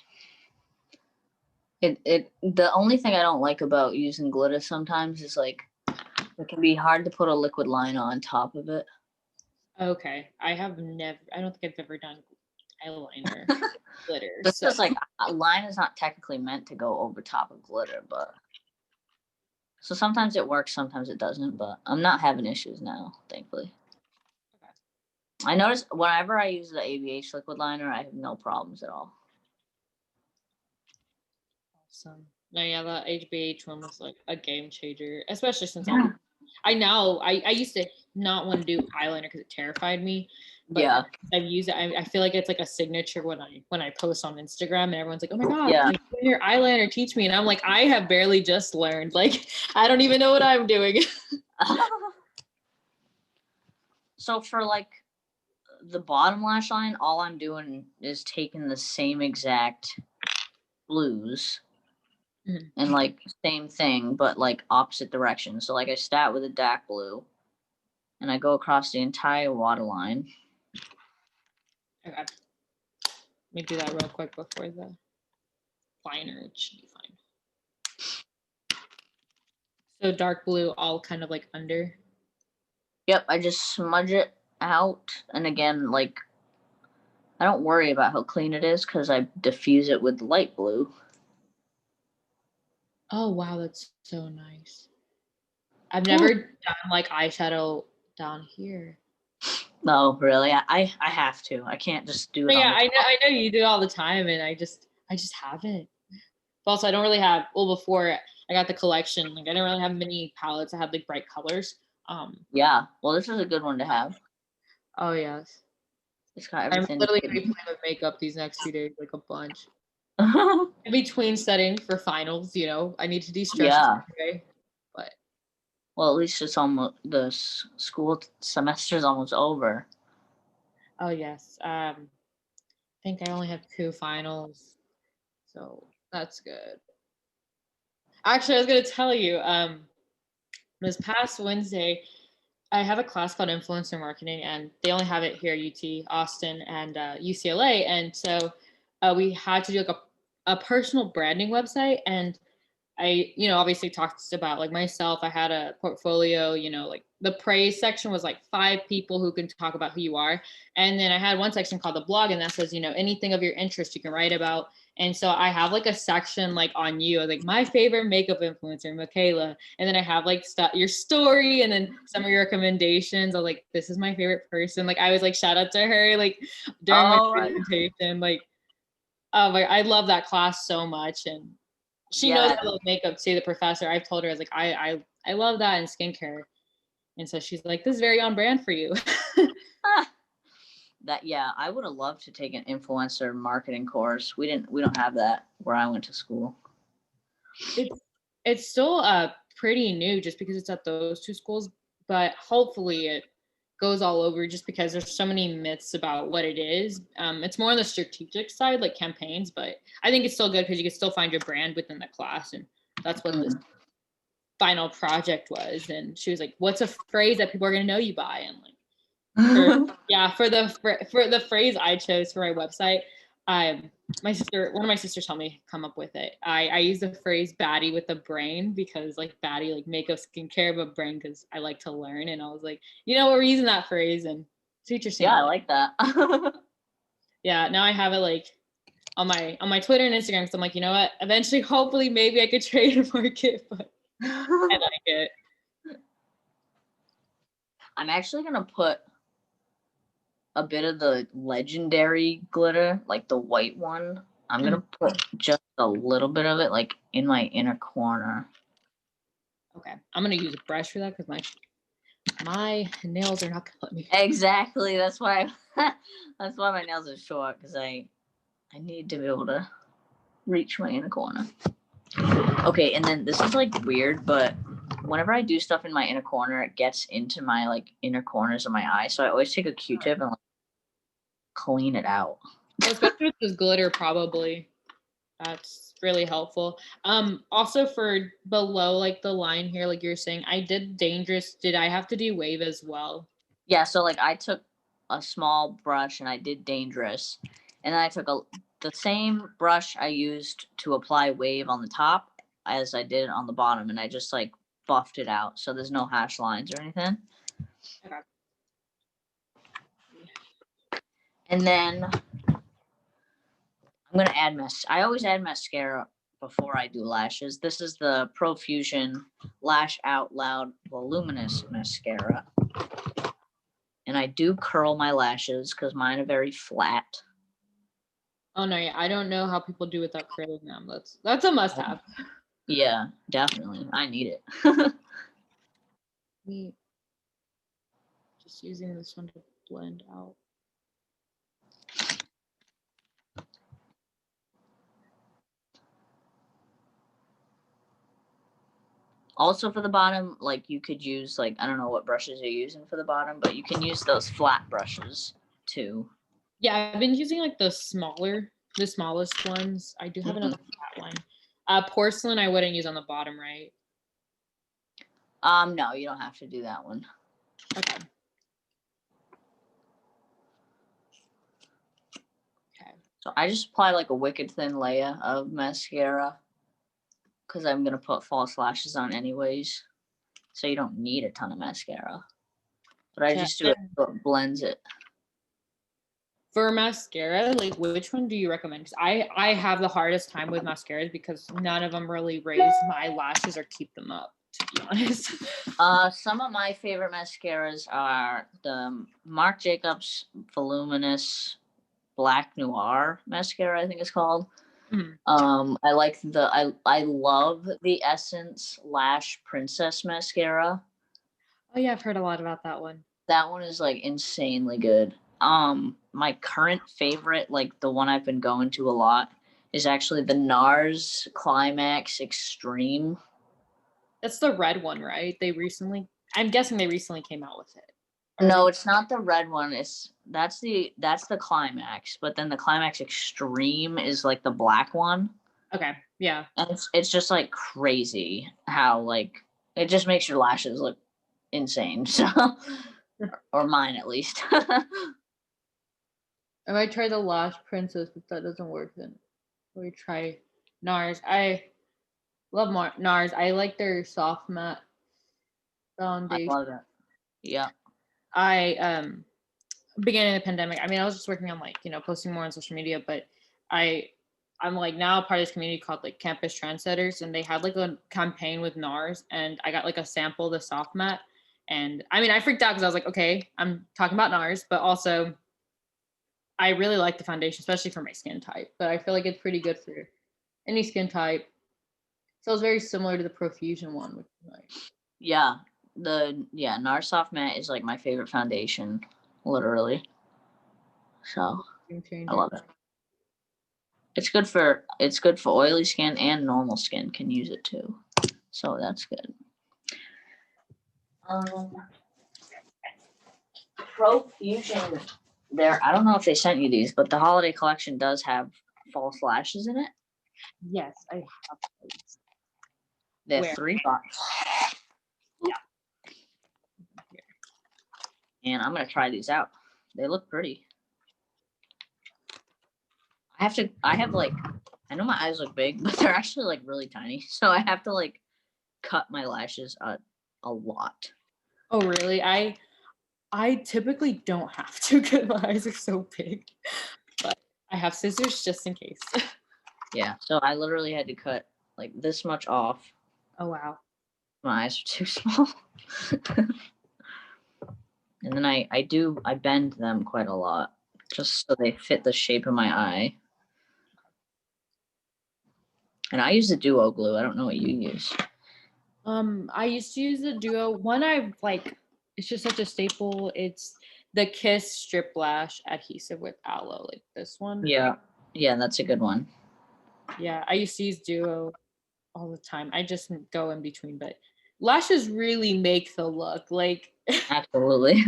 It the only thing I don't like about using glitter sometimes is like it can be hard to put a liquid line on top of it. Okay. I don't think I've ever done eyeliner glitter. This So is like a line is not technically meant to go over top of glitter, but so sometimes it works, sometimes it doesn't, but I'm not having issues now, thankfully. okay. I notice whenever I use the ABH liquid liner, I have no problems at all. Awesome. No, yeah, that HBH one was like a game changer, especially since Yeah. I used to not want to do eyeliner because it terrified me, but Yeah. I've used it. I feel like it's like a signature when I post on Instagram, and everyone's like, "Oh my god, Yeah. like, your eyeliner, teach me!" And I'm like, I have barely just learned. Like, I don't even know what I'm doing. So for like the bottom lash line, all I'm doing is taking the same exact blues Mhm. and like same thing, but like opposite direction. So like I start with a dark blue and I go across the entire waterline. Okay. Let me do that real quick before the liner. It should be fine. So dark blue, all kind of like under. Yep, I just smudge it out. And again, like I don't worry about how clean it is because I diffuse it with light blue. Oh wow, that's so nice. I've never done like eyeshadow down here. No, really. I have to. I can't just do it But on yeah, the top. I know you do it all the time, and I just haven't. But also, I don't really have. Well, before I got the collection, like I didn't really have many palettes that had like bright colors. Yeah. Well, this is a good one to have. Oh yes, It's got I'm everything. literally gonna be playing with makeup these next 2 days, like a bunch. In between studying for finals, I need to de-stress Yeah. today. But Well, at least it's almost the school semester's almost over. oh yes, I think I only have 2 finals, so that's good. Actually, I was gonna tell you, this past Wednesday, I have a class called influencer marketing, and they only have it here at UT Austin and UCLA. And so we had to do like a personal branding website. And I, obviously talks about like myself. I had a portfolio, like the praise section was like 5 people who can talk about who you are. And then I had one section called the blog, and that says, anything of your interest you can write about. And so I have like a section like on you, like my favorite makeup influencer, Mikayla. And then I have like your story and then some of your recommendations. I was like, this is my favorite person. Like I was like, shout out to her, like during my presentation. Like, oh my, I love that class so much. And she knows I love makeup too, the professor. I've told her, I was like, I love that in skincare. And so she's like, this is very on brand for you. I would have loved to take an influencer marketing course. We don't have that where I went to school. It's still pretty new just because it's at those 2 schools, but hopefully it goes all over just because there's so many myths about what it is. It's more on the strategic side, like campaigns, but I think it's still good because you can still find your brand within the class. And that's what this final project was. And she was like, what's a phrase that people are going to know you by? And like, for the phrase I chose for my website, one of my sisters helped me come up with it. I use the phrase baddie with a brain because like baddie, like makeup, skincare, but brain because I like to learn. And I was like, we're using that phrase and teacher. Yeah, I like that. Yeah, now I have it like on my Twitter and Instagram because I'm like, you know what? Eventually, hopefully, maybe I could trademark it, but I like it. I'm actually gonna put a bit of the legendary glitter, like the white one. I'm gonna put just a little bit of it, like in my inner corner. Okay, I'm gonna use a brush for that because my nails are not gonna let me. Exactly. That's why. That's why my nails are short because I need to be able to reach my inner corner. Okay, and then this is like weird, but whenever I do stuff in my inner corner, it gets into my like inner corners of my eye. So I always take a Q-tip and like, clean it out. Well, especially with this glitter, probably that's really helpful. Also for below like the line here, like you're saying, I did dangerous. Did I have to do wave as well? Yeah, so like I took a small brush and I did dangerous, and then I took the same brush I used to apply wave on the top as I did on the bottom, and I just like buffed it out so there's no hash lines or anything. Okay. And then I'm gonna add I always add mascara before I do lashes. This is the Profusion Lash Out Loud Voluminous Mascara. And I do curl my lashes because mine are very flat. Oh no, yeah, I don't know how people do without curling them. That's a must-have. Yeah, definitely. I need it. Me just using this one to blend out. Also for the bottom, like you could use like, I don't know what brushes you're using for the bottom, but you can use those flat brushes too. Yeah, I've been using like the smallest ones. I do have another flat one. Porcelain I wouldn't use on the bottom, right? No, you don't have to do that one. Okay. Okay. So I just apply like a wicked thin layer of mascara because I'm gonna put false lashes on anyways. So you don't need a ton of mascara. But I just do it so it blends it. For mascara, like which one do you recommend? Because I have the hardest time with mascaras because none of them really raise my lashes or keep them up, to be honest. Some of my favorite mascaras are the Marc Jacobs Voluminous Black Noir mascara, I think it's called. Mm-hmm. I love the Essence Lash Princess mascara. Oh yeah, I've heard a lot about that one. That one is like insanely good. My current favorite, like the one I've been going to a lot, is actually the NARS Climax Extreme. That's the red one, right? I'm guessing they recently came out with it. No, it's not the red one. That's the Climax, but then the Climax Extreme is like the black one. Okay, yeah. And it's just like crazy how like it just makes your lashes look insane. So or mine at least. I might try the Lash Princess, if that doesn't work, then we try NARS. I love NARS. I like their soft matte I foundation. love it. Yeah. I beginning of the pandemic, I mean, I was just working on like, posting more on social media, but I'm like now part of this community called like Campus Trendsetters, and they had like a campaign with NARS, and I got like a sample of the soft matte. And I mean, I freaked out because I was like, okay, I'm talking about NARS, but also I really like the foundation, especially for my skin type. But I feel like it's pretty good for any skin type. So it's very similar to the Profusion one, which is nice. Yeah. NARS Soft Matte is like my favorite foundation, literally. So I love it. It's good for oily skin, and normal skin can use it too. So that's good. Profusion. I don't know if they sent you these, but the holiday collection does have false lashes in it. Yes, I have those. They're Where? $3. Yeah. And I'm gonna try these out. They look pretty. I know my eyes look big, but they're actually like really tiny. So I have to like cut my lashes a lot. Oh, really? I typically don't have to because my eyes are so big, but I have scissors just in case. Yeah. So I literally had to cut like this much off. Oh, wow. My eyes are too small. And then I bend them quite a lot just so they fit the shape of my eye. And I use the Duo glue. I don't know what you use. I used to use the Duo. One I've like, it's just such a staple. It's the Kiss Strip Lash adhesive with aloe, like this one. Yeah. Yeah, that's a good one. Yeah, I used to use Duo all the time. I just go in between, but lashes really make the look. Like, Absolutely.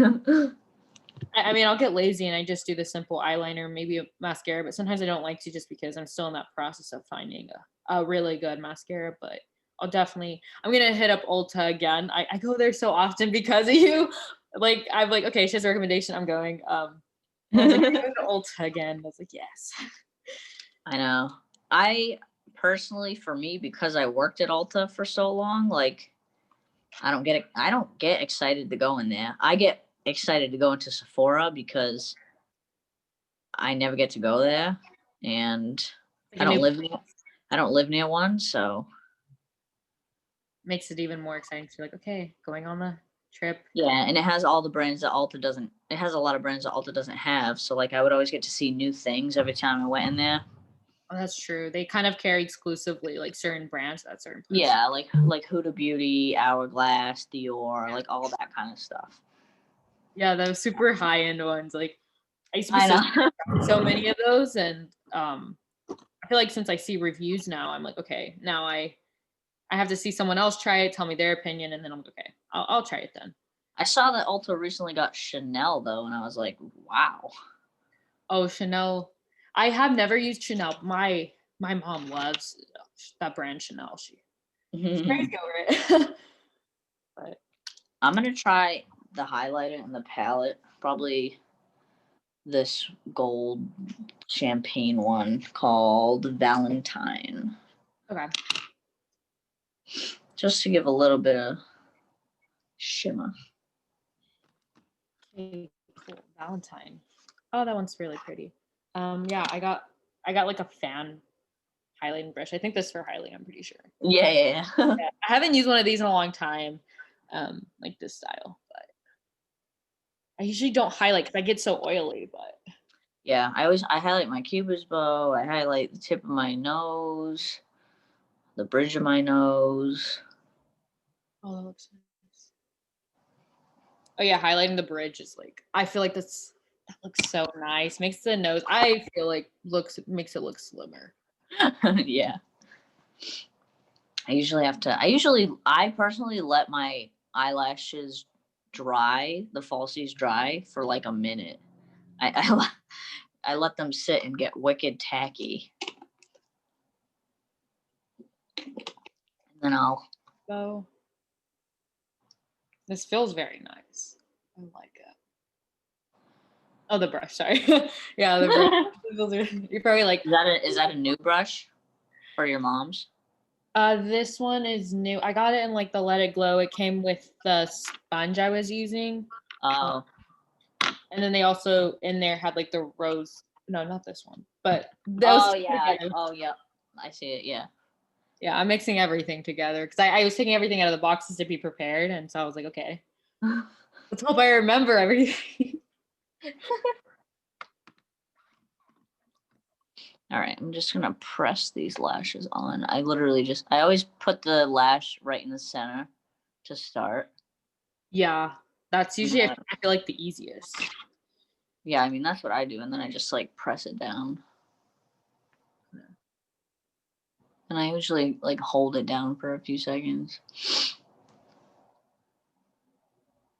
I mean, I'll get lazy and I just do the simple eyeliner, maybe a mascara, but sometimes I don't like to just because I'm still in that process of finding a really good mascara. But I'm gonna hit up Ulta again. I go there so often because of you. Like, I'm like, okay, she has a recommendation. I'm going. I was like, I'm going to Ulta again. I was like, yes. I know. I personally, for me, because I worked at Ulta for so long, like I don't get excited to go in there. I get excited to go into Sephora because I never get to go there, and I don't live near one, so makes it even more exciting. So you're like, okay, going on the trip. Yeah, and it has all the brands that Ulta doesn't. It has a lot of brands that Ulta doesn't have. So like, I would always get to see new things every time I went in there. Oh, that's true. They kind of carry exclusively like certain brands at certain places. Yeah, like Huda Beauty, Hourglass, Dior, like all that kind of stuff. Yeah, those super high end ones. Like I used to be I know. so many of those, and I feel like since I see reviews now, I'm like, okay, now I have to see someone else try it, tell me their opinion, and then I'm like, okay, I'll try it then. I saw that Ulta recently got Chanel though, and I was like, wow. Oh, Chanel. I have never used Chanel. My mom loves that brand Chanel. She's crazy over it. But I'm gonna try the highlighter and the palette. Probably this gold champagne one called Valentine. okay. Just to give a little bit of shimmer. Okay, cool. Valentine. Oh, that one's really pretty. Yeah, I got like a fan highlighting brush. I think this is for highlighting, I'm pretty sure. Yeah. Yeah, I haven't used one of these in a long time, like this style, but I usually don't highlight because I get so oily, but Yeah, I highlight my cupid's bow, I highlight the tip of my nose, the bridge of my nose. oh, that looks nice. Oh yeah, highlighting the bridge is like, I feel like that looks so nice. Makes the nose, I feel like makes it look slimmer. Yeah. I personally let my eyelashes dry, the falsies dry for like a minute. I let them sit and get wicked tacky. And then I'll So this feels very nice. I like it. Oh, the brush, sorry. Yeah, the brush. You're probably like, is that a new brush for your mom's? This one is new. I got it in like the Let It Glow. It came with the sponge I was using. Oh. And then they also in there had like the rose. No, not this one. But those Oh yeah. together. Oh yeah. I see it. Yeah. Yeah, I'm mixing everything together because I was taking everything out of the boxes to be prepared. And so I was like, okay, let's hope I remember everything. All right, I'm just gonna press these lashes on. I always put the lash right in the center to start. Yeah, that's usually I feel like the easiest. Yeah, I mean that's what I do, and then I just like press it down. And I usually like hold it down for a few seconds.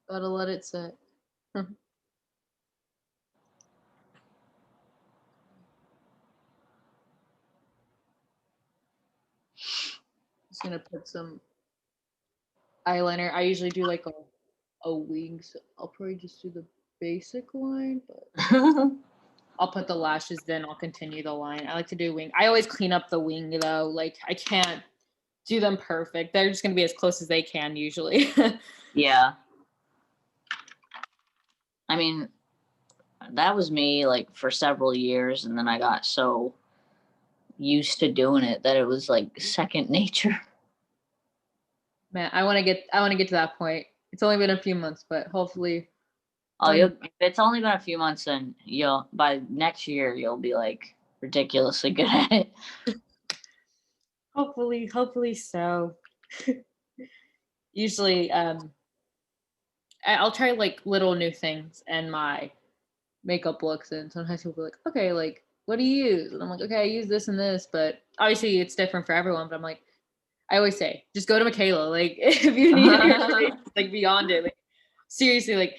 Gotta let it sit. Just gonna put some eyeliner. I usually do like a wing, so I'll probably just do the basic line, but I'll put the lashes, then I'll continue the line. I like to do wing. I always clean up the wing though. Like I can't do them perfect. They're just gonna be as close as they can usually. Yeah. I mean, that was me like for several years, and then I got so used to doing it that it was like second nature. Man, I want to get to that point. It's only been a few months, but hopefully. Oh, if it's only been a few months, then by next year you'll be like ridiculously good at it. Hopefully so. Usually, I'll try like little new things and my makeup looks, and sometimes people be like, okay, like what do you use? And I'm like, okay, I use this and this, but obviously it's different for everyone. But I'm like, I always say, just go to Mikayla. Like if you need it, like beyond it. Like seriously, like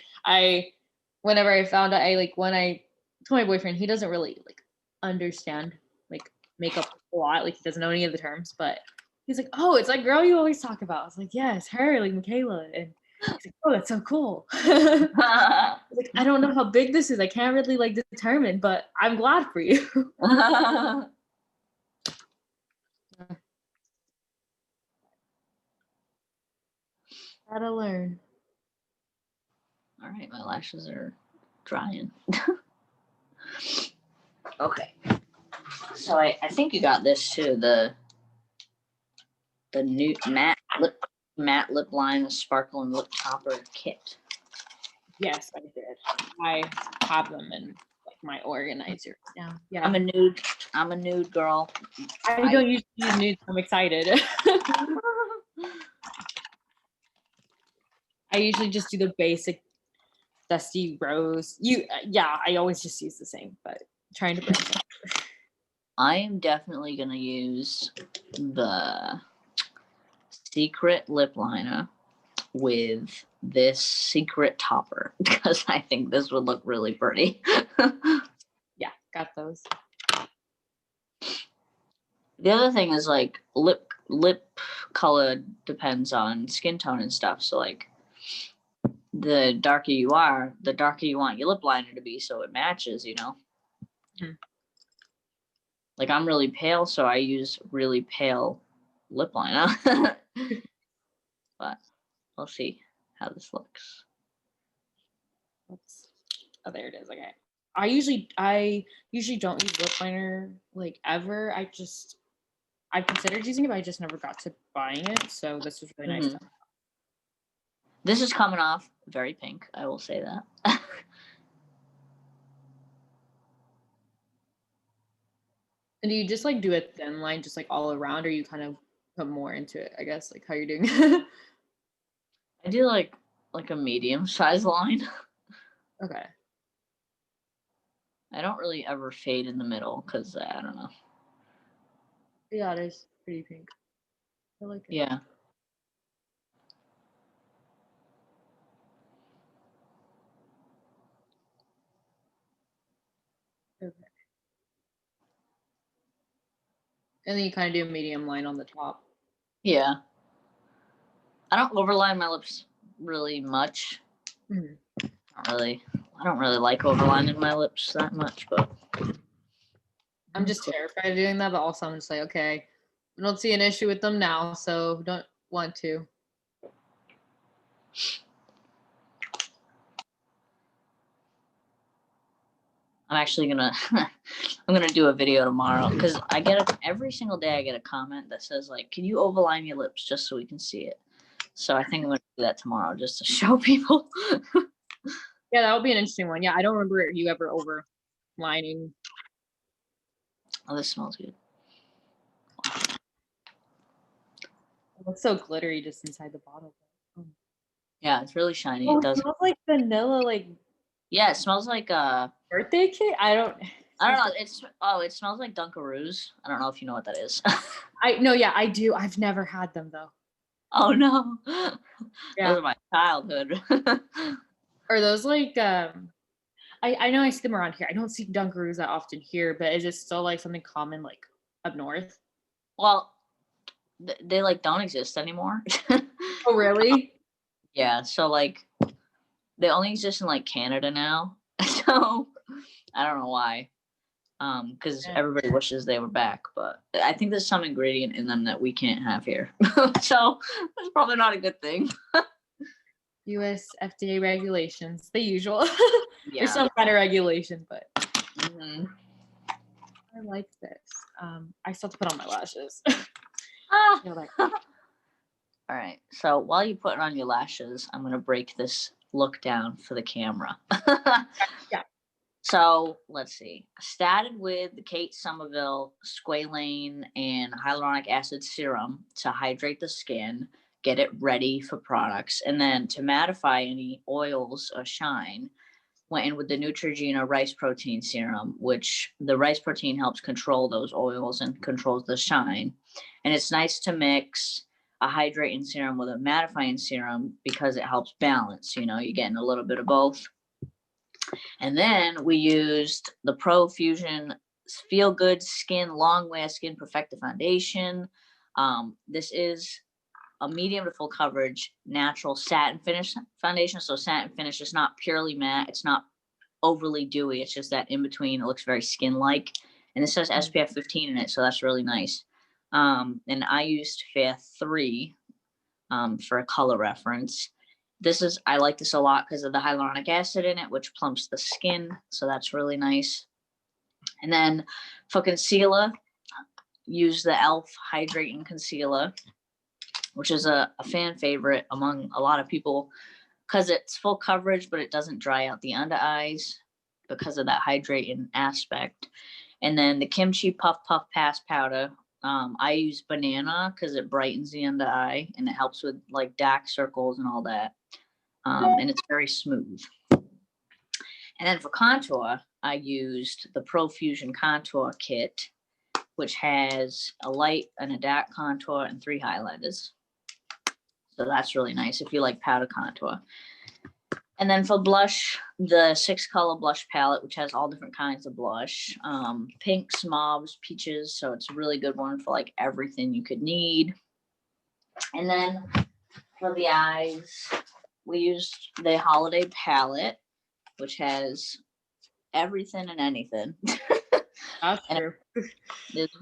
whenever I found out, when I told my boyfriend, he doesn't really like understand like makeup a lot. Like he doesn't know any of the terms, but he's like, oh, it's like girl you always talk about. I was like, yeah, it's her, like Mikayla. And he's like, oh, that's so cool. Like, I don't know how big this is. I can't really like determine, but I'm glad for you. Gotta learn. All right, my lashes are drying. Okay. So I think you got this too, the new matte lip matte lip liner sparkling lip topper kit? Yes, I did. I have them in like my organizer now. Yeah. I'm a nude girl. I don't usually use nudes. I'm excited. I usually just do the basic dusty rose. I always just use the same, but trying to branch out. I am definitely gonna use the secret lip liner with this secret topper because I think this would look really pretty. Yeah, got those. The other thing is like lip color depends on skin tone and stuff. So like the darker you are, the darker you want your lip liner to be so it matches, you know. Mm-hmm. Like I'm really pale, so I use really pale lip liner. But we'll see how this looks. Oh, there it is. Okay. I usually don't use lip liner like ever. I've considered using it, but I just never got to buying it. So this was really nice. This is coming off very pink. I will say that. And do you just like do a thin line just like all around, or you kind of put more into it? I guess like how you're doing. I do like a medium size line. Okay. I don't really ever fade in the middle because I don't know. Yeah, it is pretty pink. I like it. Yeah. Okay. And then you kind of do a medium line on the top. Yeah. I don't overline my lips really much. Mm-hmm. I don't really like overlining my lips that much, but I'm just terrified of doing that, but also I'm just like, okay, I don't see an issue with them now, so don't want to. I'm actually gonna I'm gonna do a video tomorrow because I get every single day I get a comment that says like, can you overline your lips just so we can see it? So I think I'm gonna do that tomorrow just to show people. Yeah, that would be an interesting one. Yeah, I don't remember you ever overlining. Oh, this smells good. It looks so glittery just inside the bottle. Yeah, it's really shiny. Oh, it does. It smells like vanilla, like Yeah, it smells like birthday cake. I don't know. It smells like Dunkaroos. I don't know if you know what that is. Yeah, I do. I've never had them though. Oh no. Yeah. Those are my childhood. Are those like I know I see them around here. I don't see Dunkaroos that often here, but is it still like something common like up north? Well, they like don't exist anymore. Oh really? Yeah, so like they only exist in like Canada now. So I don't know why. Because everybody wishes they were back, but I think there's some ingredient in them that we can't have here. So that's probably not a good thing. US FDA regulations, the usual. Yeah. There's some kind of regulation, but Mm-hmm. I like this. I still have to put on my lashes. Ah. All right. So while you put on your lashes, I'm gonna break this look down for the camera. Yeah. So let's see. I started with the Kate Somerville squalane and hyaluronic acid serum to hydrate the skin, get it ready for products, and then to mattify any oils or shine, went in with the Neutrogena rice protein serum, which the rice protein helps control those oils and controls the shine. And it's nice to mix a hydrating serum with a mattifying serum because it helps balance. You know, you're getting a little bit of both. And then we used the Profusion Feel Good Skin Long Wear Skin Perfector Foundation. This is a medium to full coverage natural satin finish foundation. So satin finish is not purely matte. It's not overly dewy. It's just that in between. It looks very skin-like. And this says SPF 15 in it, so that's really nice. And I used Fair 3 for a color reference. I like this a lot because of the hyaluronic acid in it, which plumps the skin. So that's really nice. And then for concealer, use the e.l.f. Hydrating Concealer, which is a fan favorite among a lot of people because it's full coverage, but it doesn't dry out the under eyes because of that hydrating aspect. And then the kimchi puff pass powder. I use banana because it brightens the under eye and it helps with like dark circles and all that. And it's very smooth. And then for contour, I used the Profusion contour kit, which has a light and a dark contour and 3 highlighters. So that's really nice if you like powder contour. And then for blush, the 6-color blush palette, which has all different kinds of blush, pinks, mauves, peaches. So it's a really good one for like everything you could need. And then for the eyes, we used the holiday palette, which has everything and anything. That's true.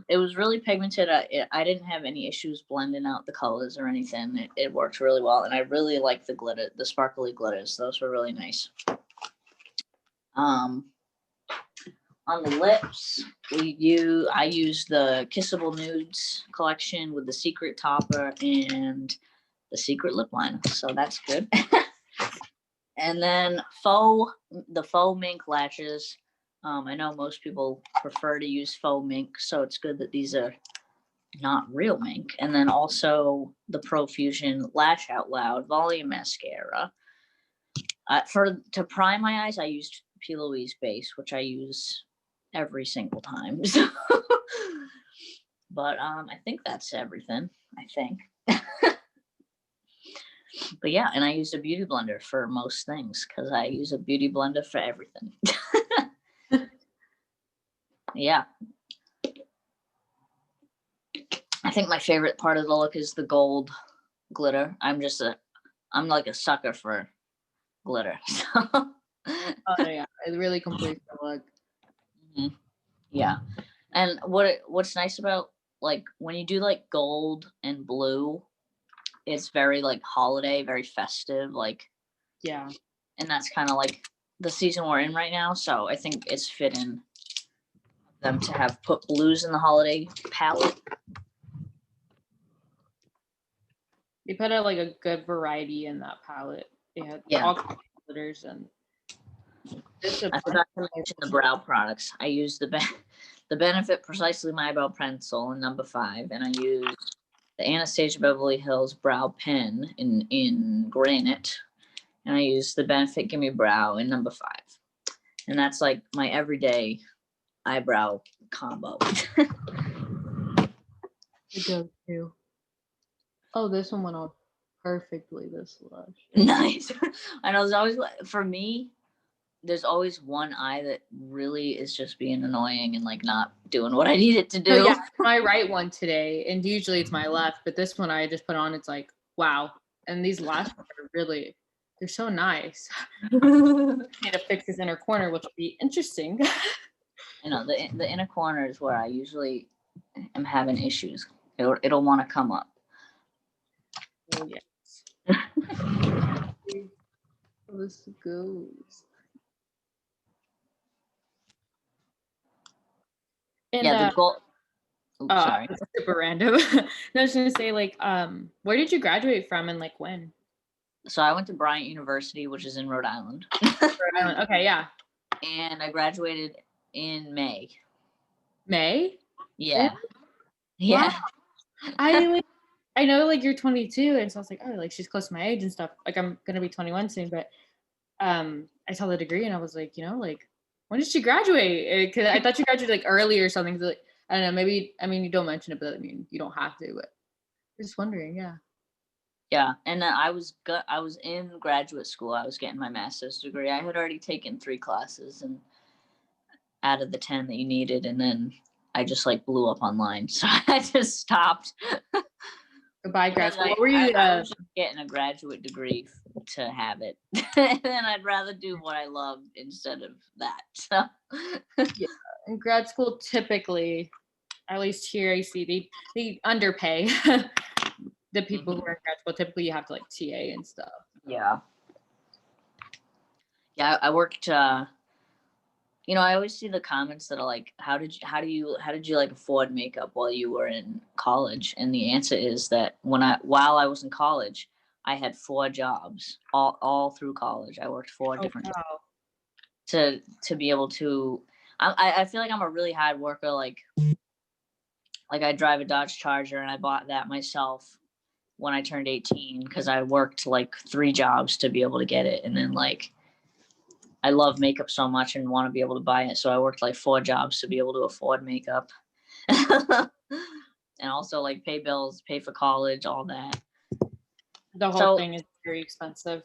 It was really pigmented. I didn't have any issues blending out the colors or anything. It worked really well, and I really like the glitter, the sparkly glitters. Those were really nice. On the lips, I used the Kissable Nudes collection with the Secret Topper and the Secret Lip Liner, so that's good. And then the faux mink lashes. I know most people prefer to use faux mink, so it's good that these are not real mink. And then also the Profusion Lash Out Loud Volume Mascara. To prime my eyes, I used P. Louise base, which I use every single time. So, but I think that's everything. I think. But yeah, and I used a beauty blender for most things because I use a beauty blender for everything. Yeah. I think my favorite part of the look is the gold glitter. I'm like a sucker for glitter. So. Oh yeah, it really completes the look. Mm-hmm. Yeah. And what's nice about like when you do like gold and blue, it's very like holiday, very festive, like yeah. And that's kind of like the season we're in right now. So I think it's fitting them to have put blues in the holiday palette. They put out like a good variety in that palette. They had all glitters and. I forgot to mention the brow products. I used the Benefit Precisely My Brow Pencil in number 5, and I used the Anastasia Beverly Hills Brow Pen in granite, and I used the Benefit Gimme Brow in number 5, and that's like my everyday eyebrow combo. It goes too. Oh, this one went on perfectly. This blush. Nice. I know. There's always, for me, there's always one eye that really is just being annoying and like not doing what I need it to do. Oh, yeah, my right one today, and usually it's my left, but this one I just put on. It's like wow, and these last ones are really, they're so nice. Need to fix this inner corner, which will be interesting. You know, the inner corner is where I usually am having issues. It'll want to come up. Oh yes. This goes. And, yeah, the gold. Oops, sorry. That's super random. No, I was gonna say, like, where did you graduate from and like when? So I went to Bryant University, which is in Rhode Island. Rhode Island. Okay, yeah. And I graduated in May. May? Yeah. Yeah. Wow. I know like you're 22, and so I was like, oh, like she's close to my age and stuff. Like I'm gonna be 21 soon, but I saw the degree and I was like, like, when did she graduate? Because I thought she graduated like early or something. Like, I don't know, maybe, I mean, you don't mention it, but I mean, you don't have to, but I'm just wondering, yeah. Yeah, and then I was in graduate school. I was getting my master's degree. I had already taken 3 classes and out of the 10 that you needed, and then I just like blew up online, so I just stopped. Goodbye, grad school. What were you? I was getting a graduate degree to have it, and then I'd rather do what I love instead of that. So, yeah, in grad school, typically, at least here, I see they underpay the people who are in grad school. Typically, you have to like TA and stuff. Yeah. Yeah, I worked I always see the comments that are like, how did you like afford makeup while you were in college? And the answer is that while I was in college, I had 4 jobs all through college. I worked 4 different jobs Wow. to be able to. I feel like I'm a really hard worker. Like I drive a Dodge Charger, and I bought that myself when I turned 18 because I worked like 3 jobs to be able to get it, and then like I love makeup so much and want to be able to buy it. So I worked like 4 jobs to be able to afford makeup. And also like pay bills, pay for college, all that. The whole So thing is very expensive.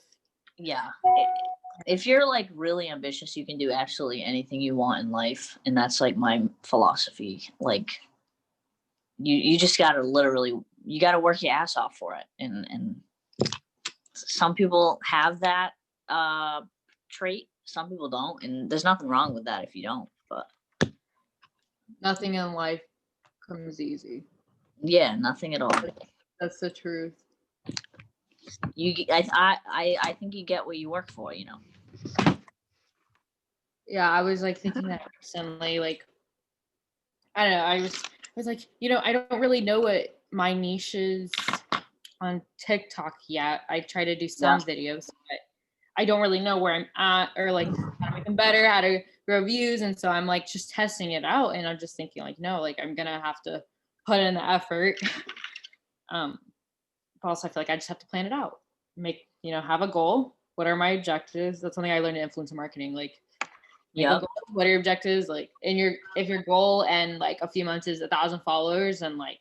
yeah, if you're like really ambitious, you can do absolutely anything you want in life. And that's like my philosophy. Like you just gotta you gotta work your ass off for it. And some people have that trait, some people don't, and there's nothing wrong with that if you don't. But Nothing in life comes easy. yeah, nothing at all. That's the truth. I think you get what you work for. Yeah, I was like thinking that recently. Like, I don't know. I was like, I don't really know what my niche is on TikTok yet. I try to do some Yeah. videos, but I don't really know where I'm at or like how to make them better, how to grow views. And so I'm like just testing it out. And I'm just thinking like, no, like I'm gonna have to put in the effort. But also I feel like I just have to plan it out. Have a goal. What are my objectives? That's something I learned in influencer marketing. Like make a goal. What are your objectives? Like if your goal and like a few months is 1,000 followers and like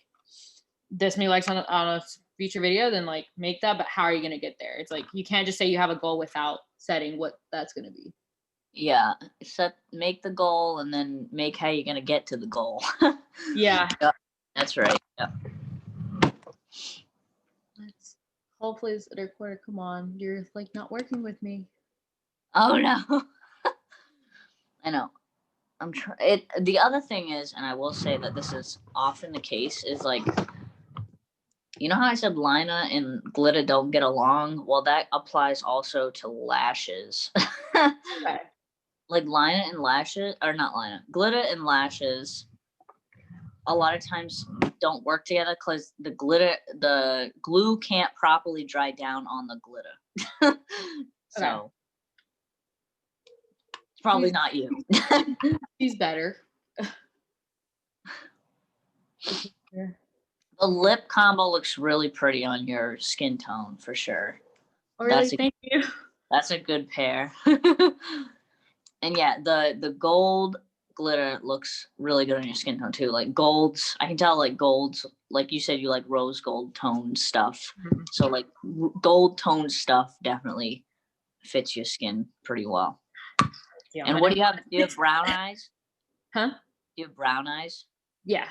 this many likes on a feature video, then like make that, but how are you going to get there? It's like you can't just say you have a goal without setting what that's going to be. Yeah, make the goal and then make how you're gonna get to the goal. Yeah. That's right. Yeah. Hopefully it's the recorder. Come on, you're like not working with me. Oh no. I know. I'm trying. The other thing is, and I will say that this is often the case, is like, how I said liner and glitter don't get along? Well, that applies also to lashes. Okay. Like liner and lashes, or not liner, glitter and lashes, a lot of times don't work together because the glue can't properly dry down on the glitter. So Okay. it's probably not you. He's better. The lip combo looks really pretty on your skin tone for sure. Oh, really? Thank you. That's a good pair. And yeah, the gold glitter looks really good on your skin tone too. Like golds, I can tell like golds, like you said, you like rose gold toned stuff. Mm-hmm. So like gold toned stuff definitely fits your skin pretty well. Yeah. And what do you have? Do you have brown eyes? Huh? Do you have brown eyes? Yeah.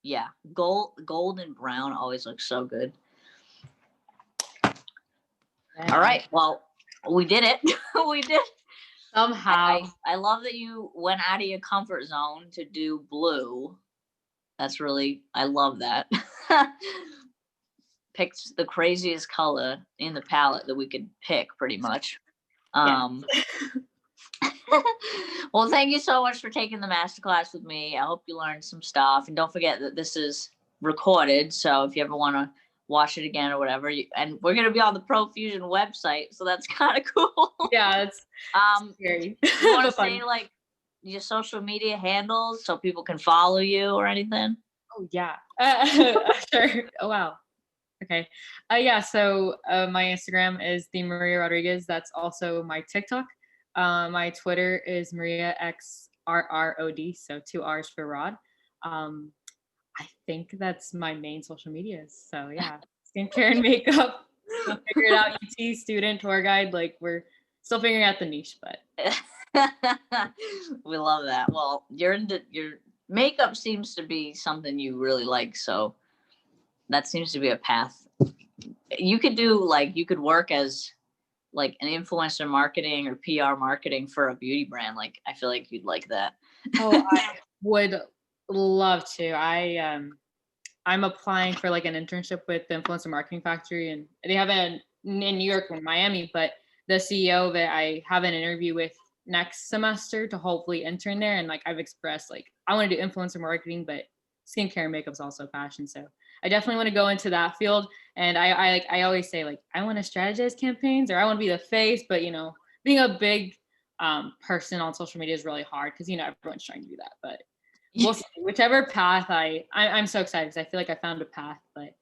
Yeah. Gold and brown always look so good. Yeah. All right. Well, we did it. We did. Somehow. I love that you went out of your comfort zone to do blue. I love that. Picked the craziest color in the palette that we could pick pretty much. Well, thank you so much for taking the masterclass with me. I hope you learned some stuff. And don't forget that this is recorded. So if you ever want to watch it again or whatever, and we're going to be on the Profusion website. So that's kind of cool. Yeah, it's scary. You want to say like your social media handles so people can follow you or anything? Oh, yeah. Sure. Oh, wow. Okay. Yeah. So my Instagram is the Maria Rodriguez. That's also my TikTok. My Twitter is MariaXRROD. So 2 R's for Rod. I think that's my main social medias. So yeah, skincare and makeup. We'll figure it out. UT student, tour guide. Like we're still figuring out the niche, but we love that. Well, your makeup seems to be something you really like. So that seems to be a path you could do. Like you could work as like an influencer marketing or PR marketing for a beauty brand. Like I feel like you'd like that. Oh, I would love to. I'm applying for like an internship with the Influencer Marketing Factory, and they have it in New York and Miami. But the CEO that I have an interview with next semester to hopefully intern there. And like I've expressed like I want to do influencer marketing, but skincare and makeup is also a passion. So I definitely want to go into that field. And I always say like I want to strategize campaigns or I want to be the face, but you know, being a big person on social media is really hard because you know everyone's trying to do that. But we'll see. Whichever path I'm so excited because I feel like I found a path. But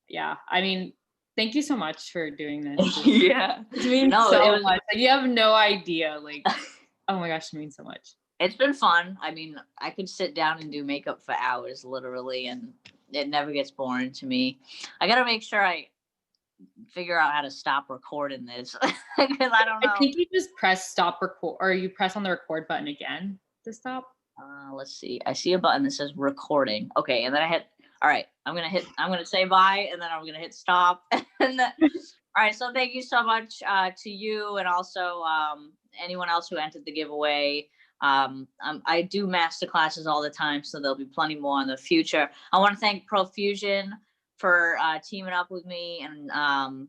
yeah, I mean, thank you so much for doing this. Yeah. It means No, so it was, much. Like, you have no idea. Like, oh my gosh, it means so much. it's been fun. I mean, I could sit down and do makeup for hours, literally, and it never gets boring to me. I gotta make sure I figure out how to stop recording this because I don't I know. think you just press stop record or you press on the record button again to stop. Let's see. I see a button that says recording. Okay, and then I hit. All right, I'm gonna say bye, and then I'm gonna hit stop. And then, all right. So thank you so much to you, and also anyone else who entered the giveaway. I do master classes all the time, so there'll be plenty more in the future. I want to thank Profusion for teaming up with me and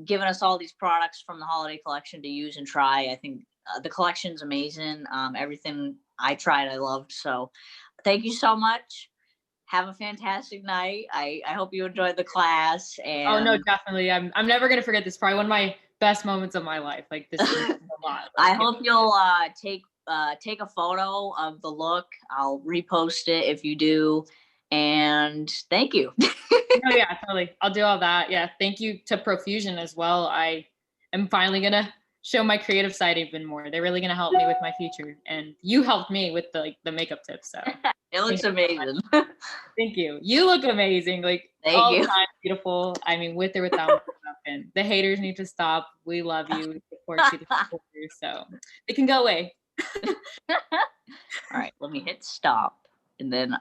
giving us all these products from the holiday collection to use and try. I think the collection's amazing. Everything I tried, I loved. So thank you so much. Have a fantastic night. I hope you enjoyed the class. And Oh no, definitely. I'm never gonna forget this. Probably one of my best moments of my life. Like this is a lot. I hope you'll take a photo of the look. I'll repost it if you do. And thank you. Oh yeah, totally. I'll do all that. Yeah. Thank you to Profusion as well. I am finally gonna show my creative side even more. They're really gonna help me with my future. And you helped me with the makeup tips. So It looks amazing. thank you. You look amazing. Like Thank all you. the time, beautiful. I mean, with or without makeup. And the haters need to stop. We love you. We support you. The supporters, so it can go away. All right, let me hit stop and then